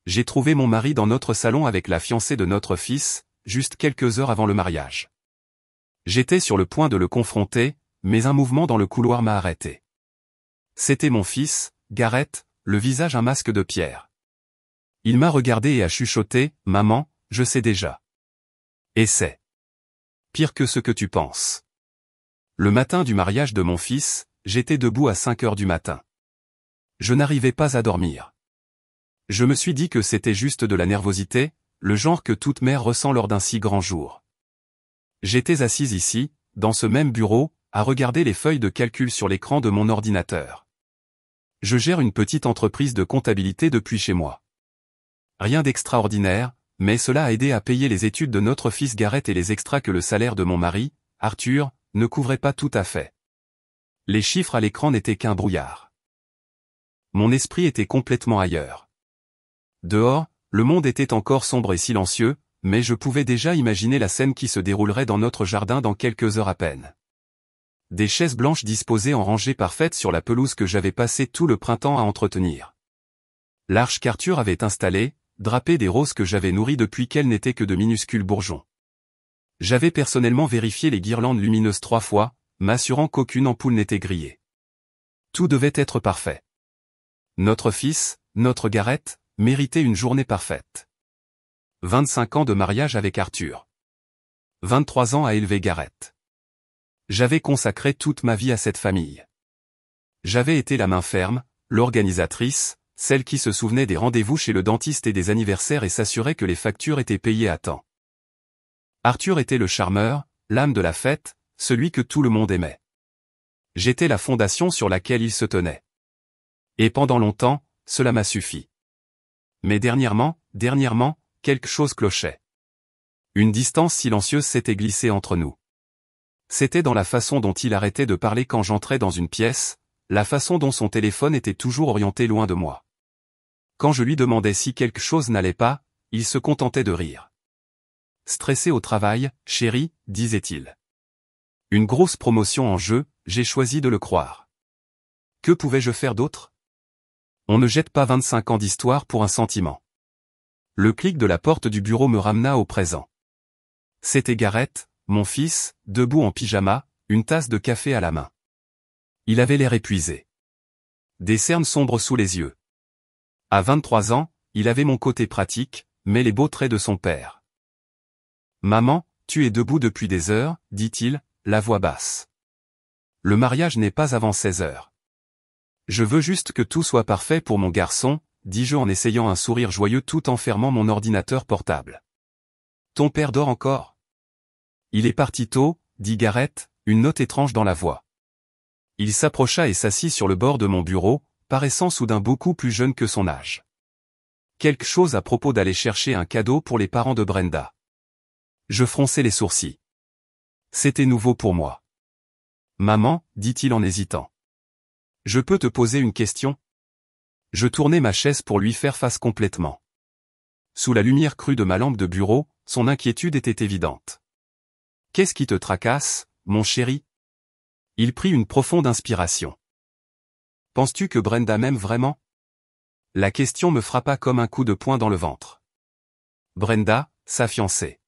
J'ai trouvé mon mari dans notre salon avec la fiancée de notre fils, juste quelques heures avant le mariage. J'étais sur le point de le confronter, mais un mouvement dans le couloir m'a arrêté. C'était mon fils, Gareth, le visage un masque de pierre. Il m'a regardé et a chuchoté, « Maman, je sais déjà. » Et c'est pire que ce que tu penses. Le matin du mariage de mon fils, j'étais debout à 5 heures du matin. Je n'arrivais pas à dormir. Je me suis dit que c'était juste de la nervosité, le genre que toute mère ressent lors d'un si grand jour. J'étais assise ici, dans ce même bureau, à regarder les feuilles de calcul sur l'écran de mon ordinateur. Je gère une petite entreprise de comptabilité depuis chez moi. Rien d'extraordinaire, mais cela a aidé à payer les études de notre fils Gareth et les extras que le salaire de mon mari, Arthur, ne couvrait pas tout à fait. Les chiffres à l'écran n'étaient qu'un brouillard. Mon esprit était complètement ailleurs. Dehors, le monde était encore sombre et silencieux, mais je pouvais déjà imaginer la scène qui se déroulerait dans notre jardin dans quelques heures à peine. Des chaises blanches disposées en rangée parfaite sur la pelouse que j'avais passé tout le printemps à entretenir. L'arche qu'Arthur avait installée, drapée des roses que j'avais nourries depuis qu'elles n'étaient que de minuscules bourgeons. J'avais personnellement vérifié les guirlandes lumineuses 3 fois, m'assurant qu'aucune ampoule n'était grillée. Tout devait être parfait. Notre fils, notre Gareth, méritait une journée parfaite. 25 ans de mariage avec Arthur. 23 ans à élever Gareth. J'avais consacré toute ma vie à cette famille. J'avais été la main ferme, l'organisatrice, celle qui se souvenait des rendez-vous chez le dentiste et des anniversaires et s'assurait que les factures étaient payées à temps. Arthur était le charmeur, l'âme de la fête, celui que tout le monde aimait. J'étais la fondation sur laquelle il se tenait. Et pendant longtemps, cela m'a suffi. Mais dernièrement, quelque chose clochait. Une distance silencieuse s'était glissée entre nous. C'était dans la façon dont il arrêtait de parler quand j'entrais dans une pièce, la façon dont son téléphone était toujours orienté loin de moi. Quand je lui demandais si quelque chose n'allait pas, il se contentait de rire. Stressé au travail, chérie, disait-il. Une grosse promotion en jeu, j'ai choisi de le croire. Que pouvais-je faire d'autre? On ne jette pas 25 ans d'histoire pour un sentiment. Le clic de la porte du bureau me ramena au présent. C'était Gareth, mon fils, debout en pyjama, une tasse de café à la main. Il avait l'air épuisé. Des cernes sombres sous les yeux. À 23 ans, il avait mon côté pratique, mais les beaux traits de son père. « Maman, tu es debout depuis des heures, dit-il, la voix basse. Le mariage n'est pas avant 16 heures. Je veux juste que tout soit parfait pour mon garçon, dis-je en essayant un sourire joyeux tout en fermant mon ordinateur portable. Ton père dort encore? Il est parti tôt, dit Gareth, une note étrange dans la voix. Il s'approcha et s'assit sur le bord de mon bureau, paraissant soudain beaucoup plus jeune que son âge. Quelque chose à propos d'aller chercher un cadeau pour les parents de Brenda. Je fronçai les sourcils. C'était nouveau pour moi. Maman, dit-il en hésitant. Je peux te poser une question? Je tournai ma chaise pour lui faire face complètement. Sous la lumière crue de ma lampe de bureau, son inquiétude était évidente. Qu'est-ce qui te tracasse, mon chéri? Il prit une profonde inspiration. Penses-tu que Brenda m'aime vraiment? La question me frappa comme un coup de poing dans le ventre. Brenda, sa fiancée.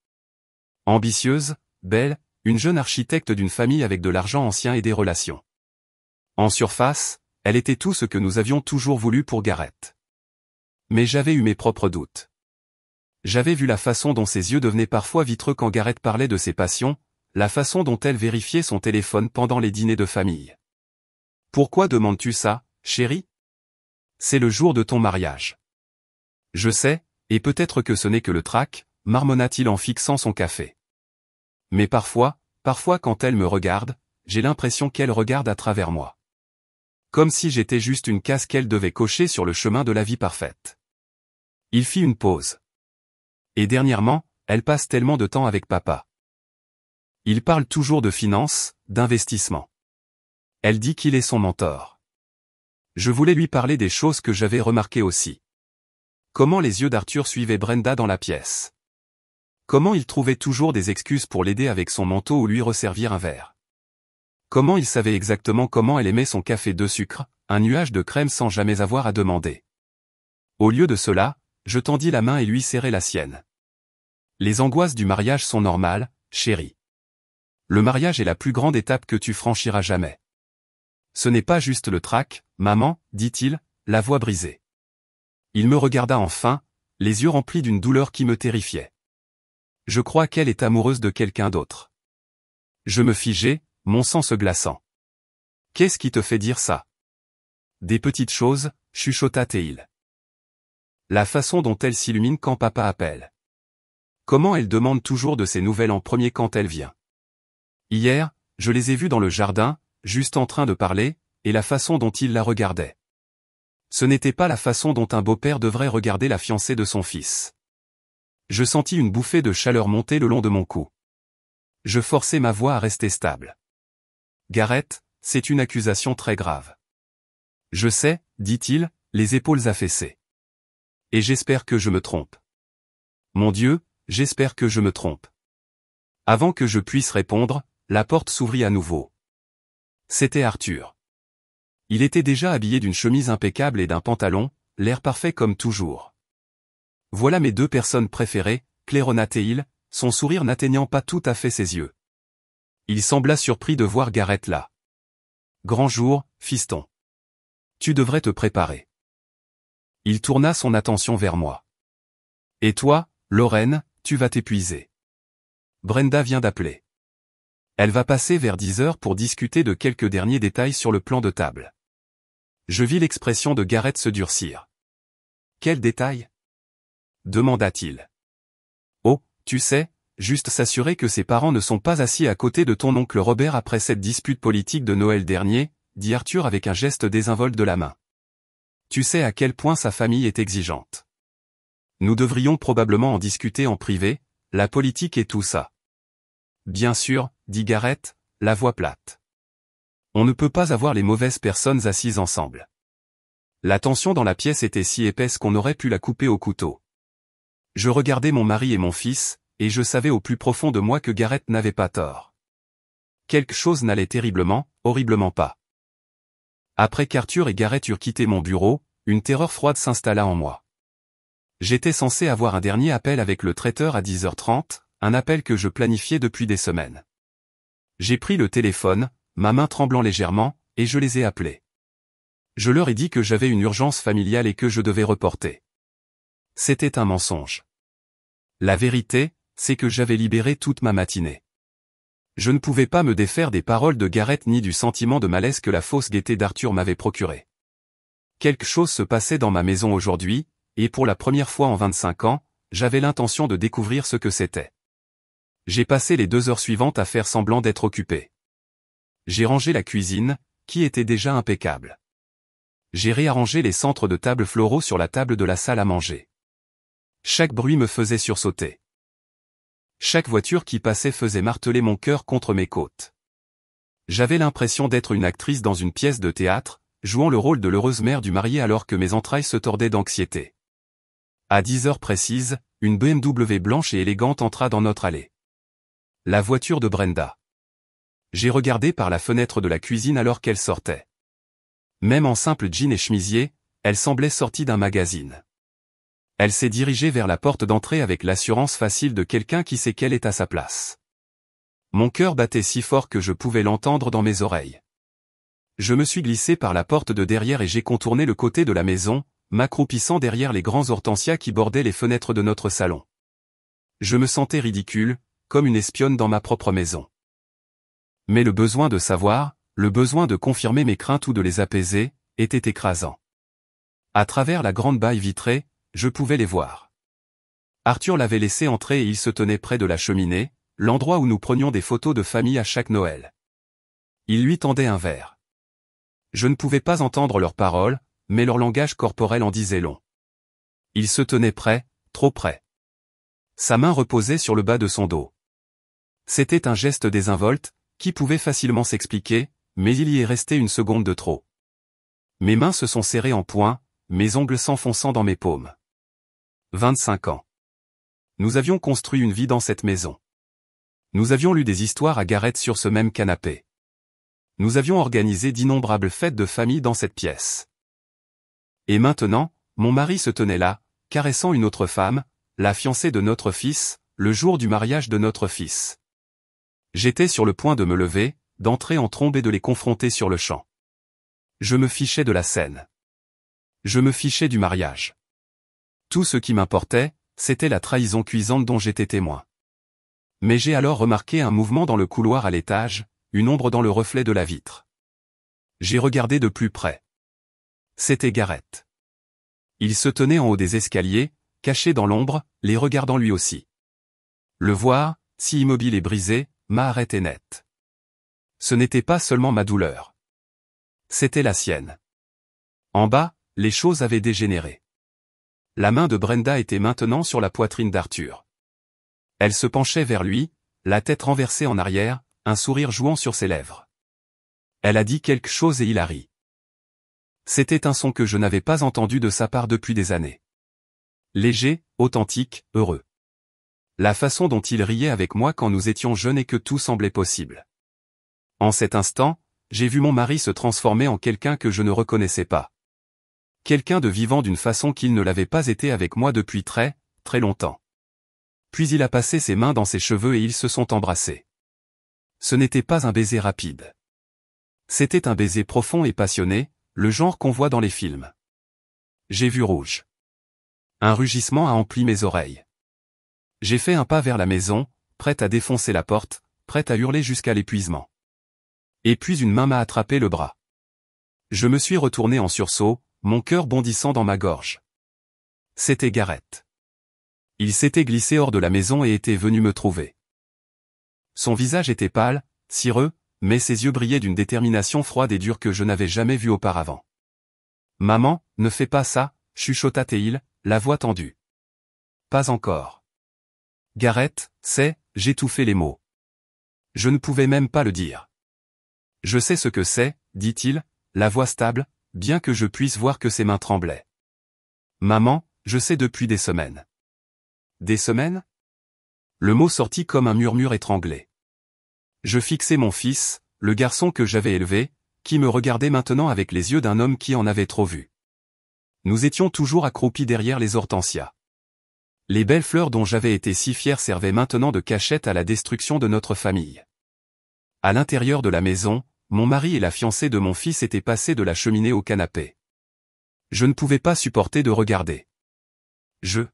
Ambitieuse, belle, une jeune architecte d'une famille avec de l'argent ancien et des relations. En surface, elle était tout ce que nous avions toujours voulu pour Gareth. Mais j'avais eu mes propres doutes. J'avais vu la façon dont ses yeux devenaient parfois vitreux quand Gareth parlait de ses passions, la façon dont elle vérifiait son téléphone pendant les dîners de famille. Pourquoi demandes-tu ça, chérie? C'est le jour de ton mariage. Je sais, et peut-être que ce n'est que le trac, marmonna-t-il en fixant son café. Mais parfois quand elle me regarde, j'ai l'impression qu'elle regarde à travers moi. Comme si j'étais juste une case qu'elle devait cocher sur le chemin de la vie parfaite. Il fit une pause. Et dernièrement, elle passe tellement de temps avec papa. Il parle toujours de finances, d'investissement. Elle dit qu'il est son mentor. Je voulais lui parler des choses que j'avais remarquées aussi. Comment les yeux d'Arthur suivaient Brenda dans la pièce. Comment il trouvait toujours des excuses pour l'aider avec son manteau ou lui resservir un verre. Comment il savait exactement comment elle aimait son café 2 sucres, un nuage de crème sans jamais avoir à demander. Au lieu de cela, je tendis la main et lui serrai la sienne. Les angoisses du mariage sont normales, chérie. Le mariage est la plus grande étape que tu franchiras jamais. Ce n'est pas juste le trac, maman, dit-il, la voix brisée. Il me regarda enfin, les yeux remplis d'une douleur qui me terrifiait. Je crois qu'elle est amoureuse de quelqu'un d'autre. Je me figeai, mon sang se glaçant. Qu'est-ce qui te fait dire ça? Des petites choses, chuchota Théil. La façon dont elle s'illumine quand papa appelle. Comment elle demande toujours de ses nouvelles en premier quand elle vient. Hier, je les ai vus dans le jardin, juste en train de parler, et la façon dont il la regardait. Ce n'était pas la façon dont un beau-père devrait regarder la fiancée de son fils. Je sentis une bouffée de chaleur monter le long de mon cou. Je forçai ma voix à rester stable. Gareth, c'est une accusation très grave. Je sais, dit-il, les épaules affaissées. Et j'espère que je me trompe. Mon Dieu, j'espère que je me trompe. Avant que je puisse répondre, la porte s'ouvrit à nouveau. C'était Arthur. Il était déjà habillé d'une chemise impeccable et d'un pantalon, l'air parfait comme toujours. Voilà mes deux personnes préférées, claironna Théil, son sourire n'atteignant pas tout à fait ses yeux. Il sembla surpris de voir Gareth là. Grand jour, fiston. Tu devrais te préparer. Il tourna son attention vers moi. Et toi, Lorraine, tu vas t'épuiser. Brenda vient d'appeler. Elle va passer vers 10 heures pour discuter de quelques derniers détails sur le plan de table. Je vis l'expression de Gareth se durcir. Quels détails? Demanda-t-il. Oh, tu sais, juste s'assurer que ses parents ne sont pas assis à côté de ton oncle Robert après cette dispute politique de Noël dernier, dit Arthur avec un geste désinvolte de la main. Tu sais à quel point sa famille est exigeante. Nous devrions probablement en discuter en privé, la politique et tout ça. Bien sûr, dit Gareth, la voix plate. On ne peut pas avoir les mauvaises personnes assises ensemble. La tension dans la pièce était si épaisse qu'on aurait pu la couper au couteau. Je regardais mon mari et mon fils, et je savais au plus profond de moi que Gareth n'avait pas tort. Quelque chose n'allait terriblement, horriblement pas. Après qu'Arthur et Gareth eurent quitté mon bureau, une terreur froide s'installa en moi. J'étais censé avoir un dernier appel avec le traiteur à 10h30, un appel que je planifiais depuis des semaines. J'ai pris le téléphone, ma main tremblant légèrement, et je les ai appelés. Je leur ai dit que j'avais une urgence familiale et que je devais reporter. C'était un mensonge. La vérité, c'est que j'avais libéré toute ma matinée. Je ne pouvais pas me défaire des paroles de Gareth ni du sentiment de malaise que la fausse gaieté d'Arthur m'avait procuré. Quelque chose se passait dans ma maison aujourd'hui, et pour la première fois en 25 ans, j'avais l'intention de découvrir ce que c'était. J'ai passé les 2 heures suivantes à faire semblant d'être occupé. J'ai rangé la cuisine, qui était déjà impeccable. J'ai réarrangé les centres de table floraux sur la table de la salle à manger. Chaque bruit me faisait sursauter. Chaque voiture qui passait faisait marteler mon cœur contre mes côtes. J'avais l'impression d'être une actrice dans une pièce de théâtre, jouant le rôle de l'heureuse mère du marié alors que mes entrailles se tordaient d'anxiété. À 10 heures précises, une BMW blanche et élégante entra dans notre allée. La voiture de Brenda. J'ai regardé par la fenêtre de la cuisine alors qu'elle sortait. Même en simple jean et chemisier, elle semblait sortie d'un magazine. Elle s'est dirigée vers la porte d'entrée avec l'assurance facile de quelqu'un qui sait qu'elle est à sa place. Mon cœur battait si fort que je pouvais l'entendre dans mes oreilles. Je me suis glissé par la porte de derrière et j'ai contourné le côté de la maison, m'accroupissant derrière les grands hortensias qui bordaient les fenêtres de notre salon. Je me sentais ridicule, comme une espionne dans ma propre maison. Mais le besoin de savoir, le besoin de confirmer mes craintes ou de les apaiser, était écrasant. À travers la grande baille vitrée, je pouvais les voir. Arthur l'avait laissé entrer et il se tenait près de la cheminée, l'endroit où nous prenions des photos de famille à chaque Noël. Il lui tendait un verre. Je ne pouvais pas entendre leurs paroles, mais leur langage corporel en disait long. Il se tenait près, trop près. Sa main reposait sur le bas de son dos. C'était un geste désinvolte, qui pouvait facilement s'expliquer, mais il y est resté une seconde de trop. Mes mains se sont serrées en poing, mes ongles s'enfonçant dans mes paumes. 25 ans. Nous avions construit une vie dans cette maison. Nous avions lu des histoires à Gareth sur ce même canapé. Nous avions organisé d'innombrables fêtes de famille dans cette pièce. Et maintenant, mon mari se tenait là, caressant une autre femme, la fiancée de notre fils, le jour du mariage de notre fils. J'étais sur le point de me lever, d'entrer en trombe et de les confronter sur le champ. Je me fichais de la scène. Je me fichais du mariage. Tout ce qui m'importait, c'était la trahison cuisante dont j'étais témoin. Mais j'ai alors remarqué un mouvement dans le couloir à l'étage, une ombre dans le reflet de la vitre. J'ai regardé de plus près. C'était Gareth. Il se tenait en haut des escaliers, caché dans l'ombre, les regardant lui aussi. Le voir, si immobile et brisé, m'a arrêté net. Ce n'était pas seulement ma douleur. C'était la sienne. En bas, les choses avaient dégénéré. La main de Brenda était maintenant sur la poitrine d'Arthur. Elle se penchait vers lui, la tête renversée en arrière, un sourire jouant sur ses lèvres. Elle a dit quelque chose et il a ri. C'était un son que je n'avais pas entendu de sa part depuis des années. Léger, authentique, heureux. La façon dont il riait avec moi quand nous étions jeunes et que tout semblait possible. En cet instant, j'ai vu mon mari se transformer en quelqu'un que je ne reconnaissais pas. Quelqu'un de vivant d'une façon qu'il ne l'avait pas été avec moi depuis très, très longtemps. Puis il a passé ses mains dans ses cheveux et ils se sont embrassés. Ce n'était pas un baiser rapide. C'était un baiser profond et passionné, le genre qu'on voit dans les films. J'ai vu rouge. Un rugissement a empli mes oreilles. J'ai fait un pas vers la maison, prête à défoncer la porte, prête à hurler jusqu'à l'épuisement. Et puis une main m'a attrapé le bras. Je me suis retourné en sursaut, mon cœur bondissant dans ma gorge. C'était Gareth. Il s'était glissé hors de la maison et était venu me trouver. Son visage était pâle, cireux, mais ses yeux brillaient d'une détermination froide et dure que je n'avais jamais vue auparavant. « Maman, ne fais pas ça » chuchota Théil, la voix tendue. « Pas encore. » « Gareth, j'étouffais les mots. Je ne pouvais même pas le dire. « Je sais ce que c'est, dit-il, la voix stable, bien que je puisse voir que ses mains tremblaient. « Maman, je sais depuis des semaines. » « Des semaines ?» Le mot sortit comme un murmure étranglé. Je fixais mon fils, le garçon que j'avais élevé, qui me regardait maintenant avec les yeux d'un homme qui en avait trop vu. Nous étions toujours accroupis derrière les hortensias. Les belles fleurs dont j'avais été si fier servaient maintenant de cachette à la destruction de notre famille. À l'intérieur de la maison, mon mari et la fiancée de mon fils étaient passés de la cheminée au canapé. Je ne pouvais pas supporter de regarder. Je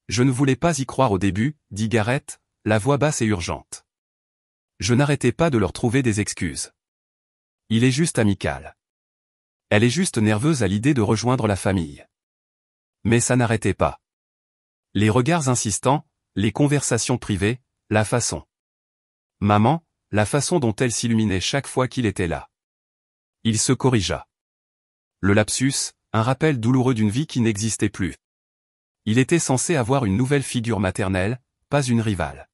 ne voulais pas y croire au début, dit Gareth, la voix basse et urgente. Je n'arrêtais pas de leur trouver des excuses. Il est juste amical. Elle est juste nerveuse à l'idée de rejoindre la famille. Mais ça n'arrêtait pas. Les regards insistants, les conversations privées, la façon. Maman, la façon dont elle s'illuminait chaque fois qu'il était là. Il se corrigea. Le lapsus, un rappel douloureux d'une vie qui n'existait plus. Il était censé avoir une nouvelle figure maternelle, pas une rivale.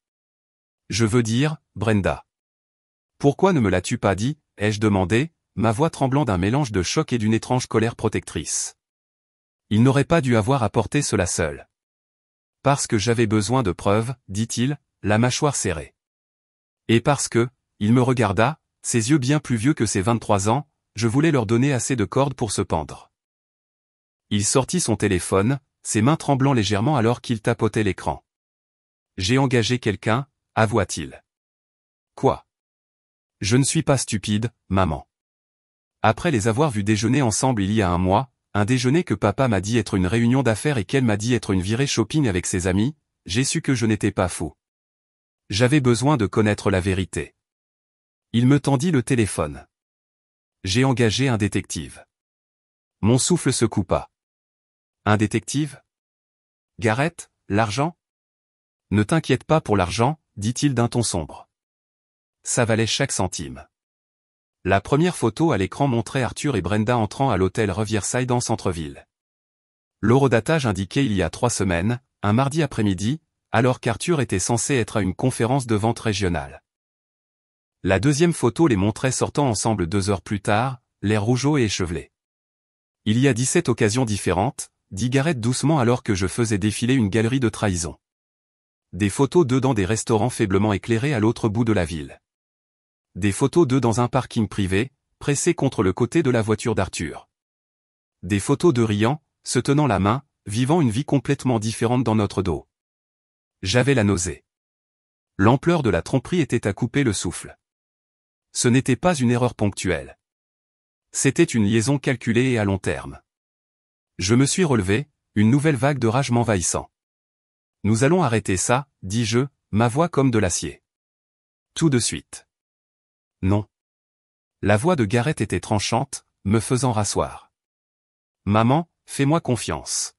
Je veux dire, Brenda. Pourquoi ne me l'as-tu pas dit, ai-je demandé, ma voix tremblant d'un mélange de choc et d'une étrange colère protectrice. Il n'aurait pas dû avoir apporté cela seul. Parce que j'avais besoin de preuves, dit-il, la mâchoire serrée. Et parce que, il me regarda, ses yeux bien plus vieux que ses 23 ans, je voulais leur donner assez de cordes pour se pendre. Il sortit son téléphone, ses mains tremblant légèrement alors qu'il tapotait l'écran. J'ai engagé quelqu'un, avoua-t-il. Quoi? Je ne suis pas stupide, maman. Après les avoir vus déjeuner ensemble il y a un mois, un déjeuner que papa m'a dit être une réunion d'affaires et qu'elle m'a dit être une virée shopping avec ses amis, j'ai su que je n'étais pas fou. J'avais besoin de connaître la vérité. Il me tendit le téléphone. J'ai engagé un détective. Mon souffle se coupa. Un détective? Gareth, l'argent? Ne t'inquiète pas pour l'argent, dit-il d'un ton sombre. Ça valait chaque centime. La première photo à l'écran montrait Arthur et Brenda entrant à l'hôtel Riverside en centre-ville. L'horodatage indiquait il y a 3 semaines, un mardi après-midi, alors qu'Arthur était censé être à une conférence de vente régionale. La deuxième photo les montrait sortant ensemble 2 heures plus tard, l'air rougeaud et échevelé. Il y a 17 occasions différentes, dit Gareth doucement alors que je faisais défiler une galerie de trahison. Des photos d'eux dans des restaurants faiblement éclairés à l'autre bout de la ville. Des photos d'eux dans un parking privé, pressés contre le côté de la voiture d'Arthur. Des photos d'eux riant, se tenant la main, vivant une vie complètement différente dans notre dos. J'avais la nausée. L'ampleur de la tromperie était à couper le souffle. Ce n'était pas une erreur ponctuelle. C'était une liaison calculée et à long terme. Je me suis relevé, une nouvelle vague de rage m'envahissant. Nous allons arrêter ça, dis-je, ma voix comme de l'acier. Tout de suite. Non. La voix de Gareth était tranchante, me faisant rasseoir. Maman, fais-moi confiance.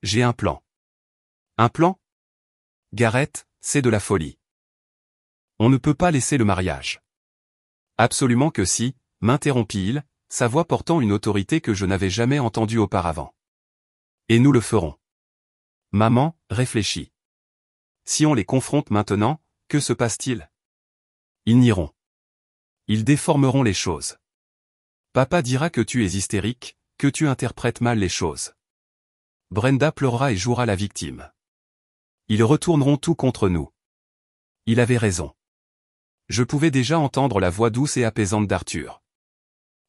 J'ai un plan. Un plan? Gareth, c'est de la folie. On ne peut pas laisser le mariage. Absolument que si, m'interrompit-il, sa voix portant une autorité que je n'avais jamais entendue auparavant. Et nous le ferons. Maman, réfléchis. Si on les confronte maintenant, que se passe-t-il? Ils nieront. Ils déformeront les choses. Papa dira que tu es hystérique, que tu interprètes mal les choses. Brenda pleurera et jouera la victime. Ils retourneront tout contre nous. Il avait raison. Je pouvais déjà entendre la voix douce et apaisante d'Arthur.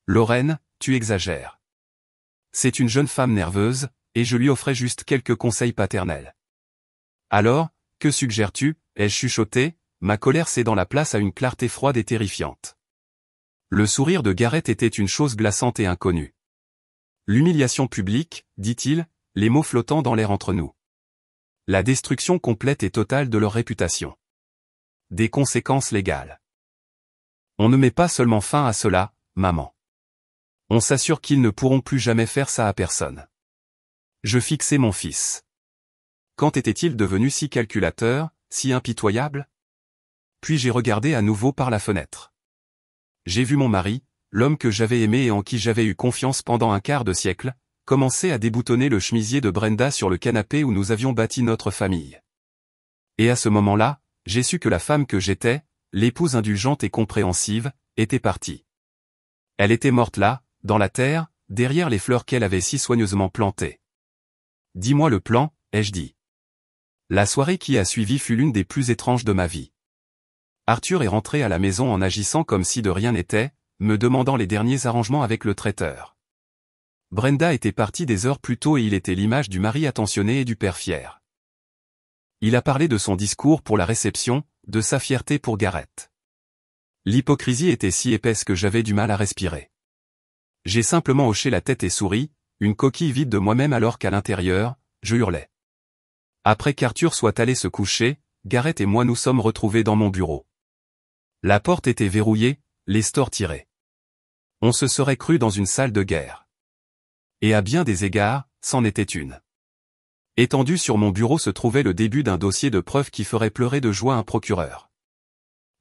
Lorraine, tu exagères. C'est une jeune femme nerveuse, et je lui offrais juste quelques conseils paternels. Alors, que suggères-tu? Ai-je chuchoté, ma colère cédant la place à une clarté froide et terrifiante. Le sourire de Gareth était une chose glaçante et inconnue. L'humiliation publique, dit-il, les mots flottant dans l'air entre nous. La destruction complète et totale de leur réputation. Des conséquences légales. On ne met pas seulement fin à cela, maman. On s'assure qu'ils ne pourront plus jamais faire ça à personne. Je fixai mon fils. Quand était-il devenu si calculateur, si impitoyable? Puis j'ai regardé à nouveau par la fenêtre. J'ai vu mon mari, l'homme que j'avais aimé et en qui j'avais eu confiance pendant un quart de siècle, commencer à déboutonner le chemisier de Brenda sur le canapé où nous avions bâti notre famille. Et à ce moment-là, j'ai su que la femme que j'étais, l'épouse indulgente et compréhensive, était partie. Elle était morte là, dans la terre, derrière les fleurs qu'elle avait si soigneusement plantées. Dis-moi le plan, ai-je dit. La soirée qui a suivi fut l'une des plus étranges de ma vie. Arthur est rentré à la maison en agissant comme si de rien n'était, me demandant les derniers arrangements avec le traiteur. Brenda était partie des heures plus tôt et il était l'image du mari attentionné et du père fier. Il a parlé de son discours pour la réception, de sa fierté pour Gareth. L'hypocrisie était si épaisse que j'avais du mal à respirer. J'ai simplement hoché la tête et souri, une coquille vide de moi-même alors qu'à l'intérieur, je hurlais. Après qu'Arthur soit allé se coucher, Gareth et moi nous sommes retrouvés dans mon bureau. La porte était verrouillée, les stores tirés. On se serait cru dans une salle de guerre. Et à bien des égards, c'en était une. Étendu sur mon bureau se trouvait le début d'un dossier de preuves qui ferait pleurer de joie un procureur.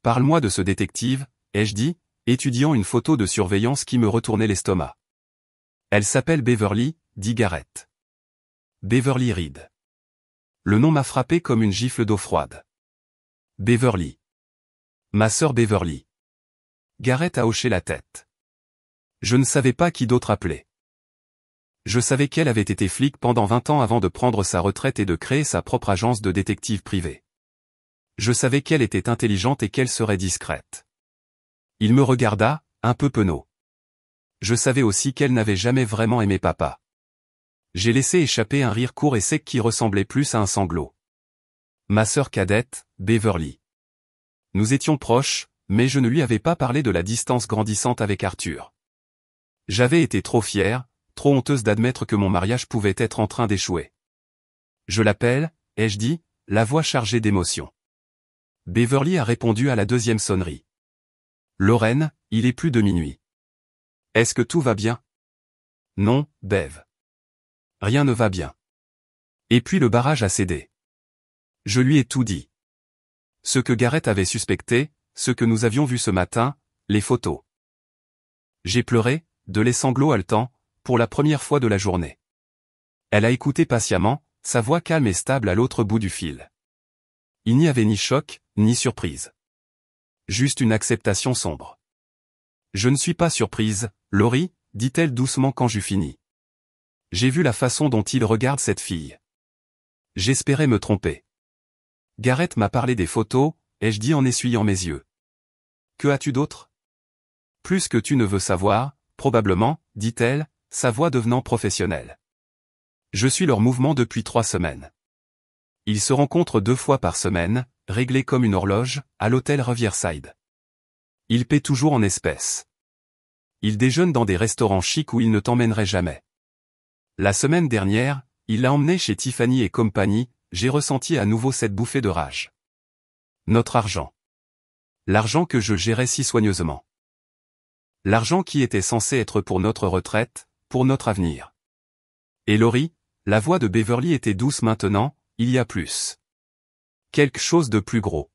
Parle-moi de ce détective, ai-je dit, étudiant une photo de surveillance qui me retournait l'estomac. Elle s'appelle Beverly, dit Gareth. Beverly Reed. Le nom m'a frappé comme une gifle d'eau froide. Beverly. Ma sœur Beverly. Gareth a hoché la tête. Je ne savais pas qui d'autre appeler. Je savais qu'elle avait été flic pendant 20 ans avant de prendre sa retraite et de créer sa propre agence de détective privé. Je savais qu'elle était intelligente et qu'elle serait discrète. Il me regarda, un peu penaud. Je savais aussi qu'elle n'avait jamais vraiment aimé papa. J'ai laissé échapper un rire court et sec qui ressemblait plus à un sanglot. Ma sœur cadette, Beverly. Nous étions proches, mais je ne lui avais pas parlé de la distance grandissante avec Arthur. J'avais été trop fière, trop honteuse d'admettre que mon mariage pouvait être en train d'échouer. Je l'appelle, ai-je dit, la voix chargée d'émotion. Beverly a répondu à la deuxième sonnerie. Lorraine, il est plus de minuit. Est-ce que tout va bien? Non, Bev. Rien ne va bien. Et puis le barrage a cédé. Je lui ai tout dit. Ce que Gareth avait suspecté, ce que nous avions vu ce matin, les photos. J'ai pleuré, de les sanglots haletants, pour la première fois de la journée. Elle a écouté patiemment, sa voix calme et stable à l'autre bout du fil. Il n'y avait ni choc, ni surprise. Juste une acceptation sombre. Je ne suis pas surprise, Laurie, dit-elle doucement quand j'eus fini. J'ai vu la façon dont il regarde cette fille. J'espérais me tromper. Gareth m'a parlé des photos, ai-je dit en essuyant mes yeux. Que as-tu d'autre? Plus que tu ne veux savoir, probablement, dit-elle, sa voix devenant professionnelle. Je suis leur mouvement depuis 3 semaines. Ils se rencontrent 2 fois par semaine, réglés comme une horloge, à l'hôtel Riverside. Ils paient toujours en espèces. Ils déjeunent dans des restaurants chics où ils ne t'emmèneraient jamais. La semaine dernière, il l'a emmené chez Tiffany & Company, j'ai ressenti à nouveau cette bouffée de rage. Notre argent. L'argent que je gérais si soigneusement. L'argent qui était censé être pour notre retraite, pour notre avenir. Et Laurie, la voix de Beverly était douce maintenant, il y a plus. Quelque chose de plus gros.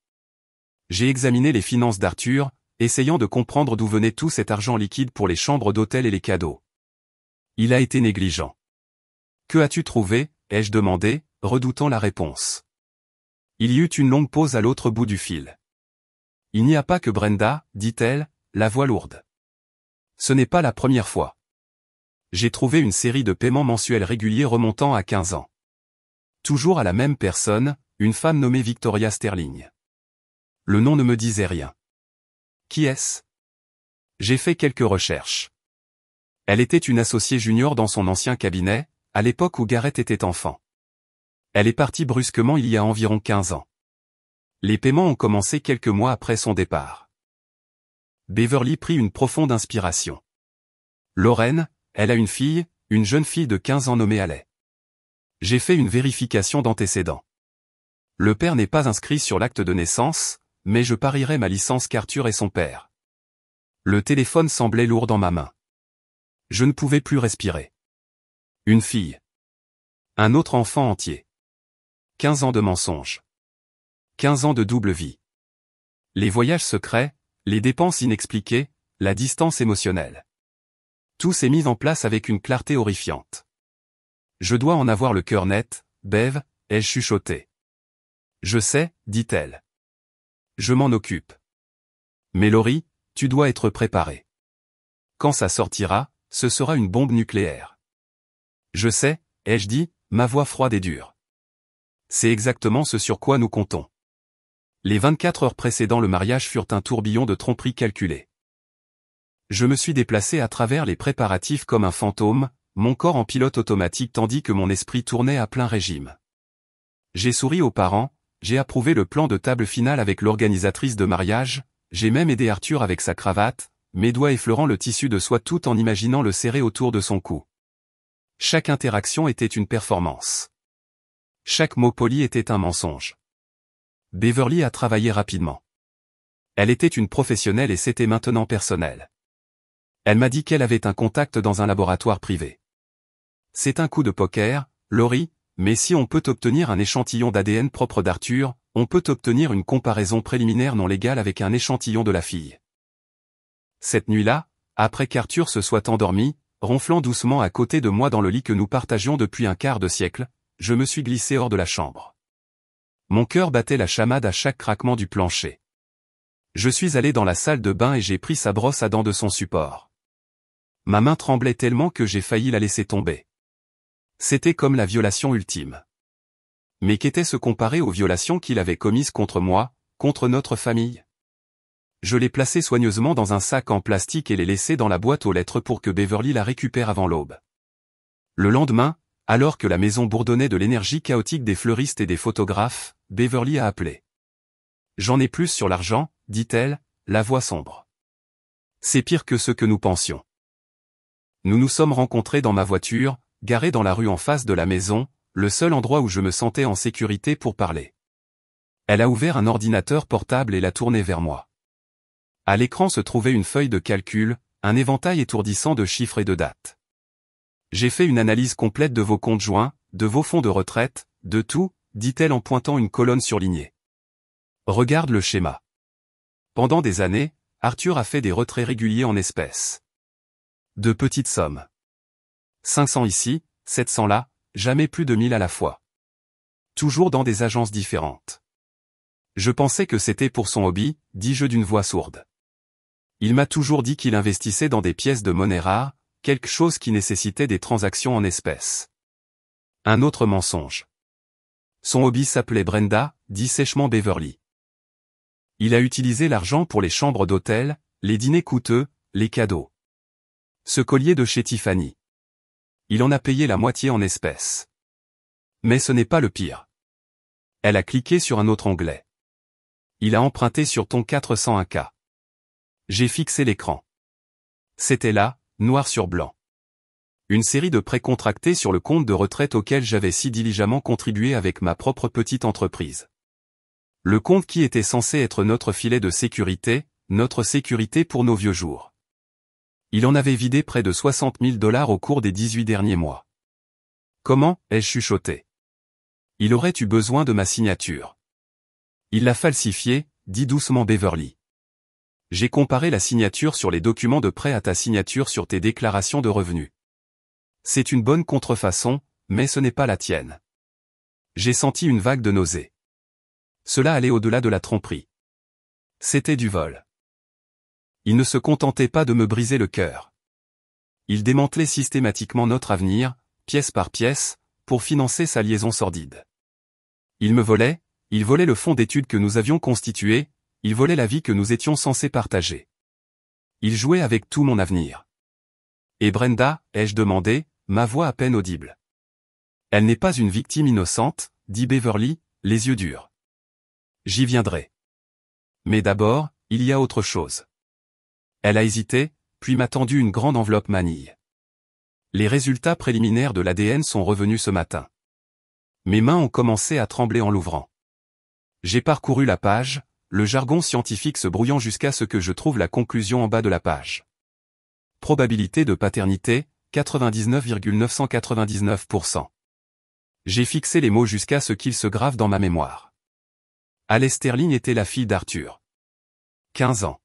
J'ai examiné les finances d'Arthur, essayant de comprendre d'où venait tout cet argent liquide pour les chambres d'hôtel et les cadeaux. Il a été négligent. Que as-tu trouvé, ai-je demandé, redoutant la réponse. Il y eut une longue pause à l'autre bout du fil. Il n'y a pas que Brenda, dit-elle, la voix lourde. Ce n'est pas la première fois. J'ai trouvé une série de paiements mensuels réguliers remontant à 15 ans. Toujours à la même personne, une femme nommée Victoria Sterling. Le nom ne me disait rien. Qui est-ce? J'ai fait quelques recherches. Elle était une associée junior dans son ancien cabinet, à l'époque où Garrett était enfant. Elle est partie brusquement il y a environ 15 ans. Les paiements ont commencé quelques mois après son départ. Beverly prit une profonde inspiration. Lorraine, elle a une jeune fille de 15 ans nommée Haley. J'ai fait une vérification d'antécédents. Le père n'est pas inscrit sur l'acte de naissance, mais je parierais ma licence qu'Arthur est son père. Le téléphone semblait lourd dans ma main. Je ne pouvais plus respirer. Une fille. Un autre enfant entier. 15 ans de mensonges. 15 ans de double vie. Les voyages secrets, les dépenses inexpliquées, la distance émotionnelle. Tout s'est mis en place avec une clarté horrifiante. Je dois en avoir le cœur net, Bev, ai-je chuchoté. Je sais, dit-elle. Je m'en occupe. Mais Laurie, tu dois être préparée. Quand ça sortira, ce sera une bombe nucléaire. Je sais, ai-je dit, ma voix froide et dure. C'est exactement ce sur quoi nous comptons. Les 24 heures précédant le mariage furent un tourbillon de tromperies calculées. Je me suis déplacé à travers les préparatifs comme un fantôme, mon corps en pilote automatique tandis que mon esprit tournait à plein régime. J'ai souri aux parents, j'ai approuvé le plan de table finale avec l'organisatrice de mariage, j'ai même aidé Arthur avec sa cravate, mes doigts effleurant le tissu de soie tout en imaginant le serrer autour de son cou. Chaque interaction était une performance. Chaque mot poli était un mensonge. Beverly a travaillé rapidement. Elle était une professionnelle et c'était maintenant personnel. Elle m'a dit qu'elle avait un contact dans un laboratoire privé. C'est un coup de poker, Laurie, mais si on peut obtenir un échantillon d'ADN propre d'Arthur, on peut obtenir une comparaison préliminaire non légale avec un échantillon de la fille. Cette nuit-là, après qu'Arthur se soit endormi, ronflant doucement à côté de moi dans le lit que nous partagions depuis un quart de siècle, je me suis glissé hors de la chambre. Mon cœur battait la chamade à chaque craquement du plancher. Je suis allé dans la salle de bain et j'ai pris sa brosse à dents de son support. Ma main tremblait tellement que j'ai failli la laisser tomber. C'était comme la violation ultime. Mais qu'était-ce comparé aux violations qu'il avait commises contre moi, contre notre famille? Je l'ai placé soigneusement dans un sac en plastique et l'ai laissé dans la boîte aux lettres pour que Beverly la récupère avant l'aube. Le lendemain, alors que la maison bourdonnait de l'énergie chaotique des fleuristes et des photographes, Beverly a appelé. J'en ai plus sur l'argent, dit-elle, la voix sombre. C'est pire que ce que nous pensions. Nous nous sommes rencontrés dans ma voiture, garée dans la rue en face de la maison, le seul endroit où je me sentais en sécurité pour parler. Elle a ouvert un ordinateur portable et l'a tourné vers moi. À l'écran se trouvait une feuille de calcul, un éventail étourdissant de chiffres et de dates. J'ai fait une analyse complète de vos comptes joints, de vos fonds de retraite, de tout, dit-elle en pointant une colonne surlignée. Regarde le schéma. Pendant des années, Arthur a fait des retraits réguliers en espèces. De petites sommes. 500 ici, 700 là, jamais plus de 1000 à la fois. Toujours dans des agences différentes. Je pensais que c'était pour son hobby, dis-je d'une voix sourde. Il m'a toujours dit qu'il investissait dans des pièces de monnaie rare, quelque chose qui nécessitait des transactions en espèces. Un autre mensonge. Son hobby s'appelait Brenda, dit sèchement Beverly. Il a utilisé l'argent pour les chambres d'hôtel, les dîners coûteux, les cadeaux. Ce collier de chez Tiffany. Il en a payé la moitié en espèces. Mais ce n'est pas le pire. Elle a cliqué sur un autre onglet. Il a emprunté sur ton 401K. J'ai fixé l'écran. C'était là, noir sur blanc. Une série de prêts contractés sur le compte de retraite auquel j'avais si diligemment contribué avec ma propre petite entreprise. Le compte qui était censé être notre filet de sécurité, notre sécurité pour nos vieux jours. Il en avait vidé près de 60 000 $ au cours des 18 derniers mois. Comment, ai-je chuchoté. Il aurait eu besoin de ma signature. Il l'a falsifiée, dit doucement Beverly. J'ai comparé la signature sur les documents de prêt à ta signature sur tes déclarations de revenus. C'est une bonne contrefaçon, mais ce n'est pas la tienne. J'ai senti une vague de nausée. Cela allait au-delà de la tromperie. C'était du vol. Il ne se contentait pas de me briser le cœur. Il démantelait systématiquement notre avenir, pièce par pièce, pour financer sa liaison sordide. Il me volait, il volait le fonds d'études que nous avions constitué, il volait la vie que nous étions censés partager. Il jouait avec tout mon avenir. Et Brenda, ai-je demandé, ma voix à peine audible. Elle n'est pas une victime innocente, dit Beverly, les yeux durs. J'y viendrai. Mais d'abord, il y a autre chose. Elle a hésité, puis m'a tendu une grande enveloppe manille. Les résultats préliminaires de l'ADN sont revenus ce matin. Mes mains ont commencé à trembler en l'ouvrant. J'ai parcouru la page, le jargon scientifique se brouillant jusqu'à ce que je trouve la conclusion en bas de la page. Probabilité de paternité, 99,999%. J'ai fixé les mots jusqu'à ce qu'ils se gravent dans ma mémoire. Alice Sterling était la fille d'Arthur. 15 ans.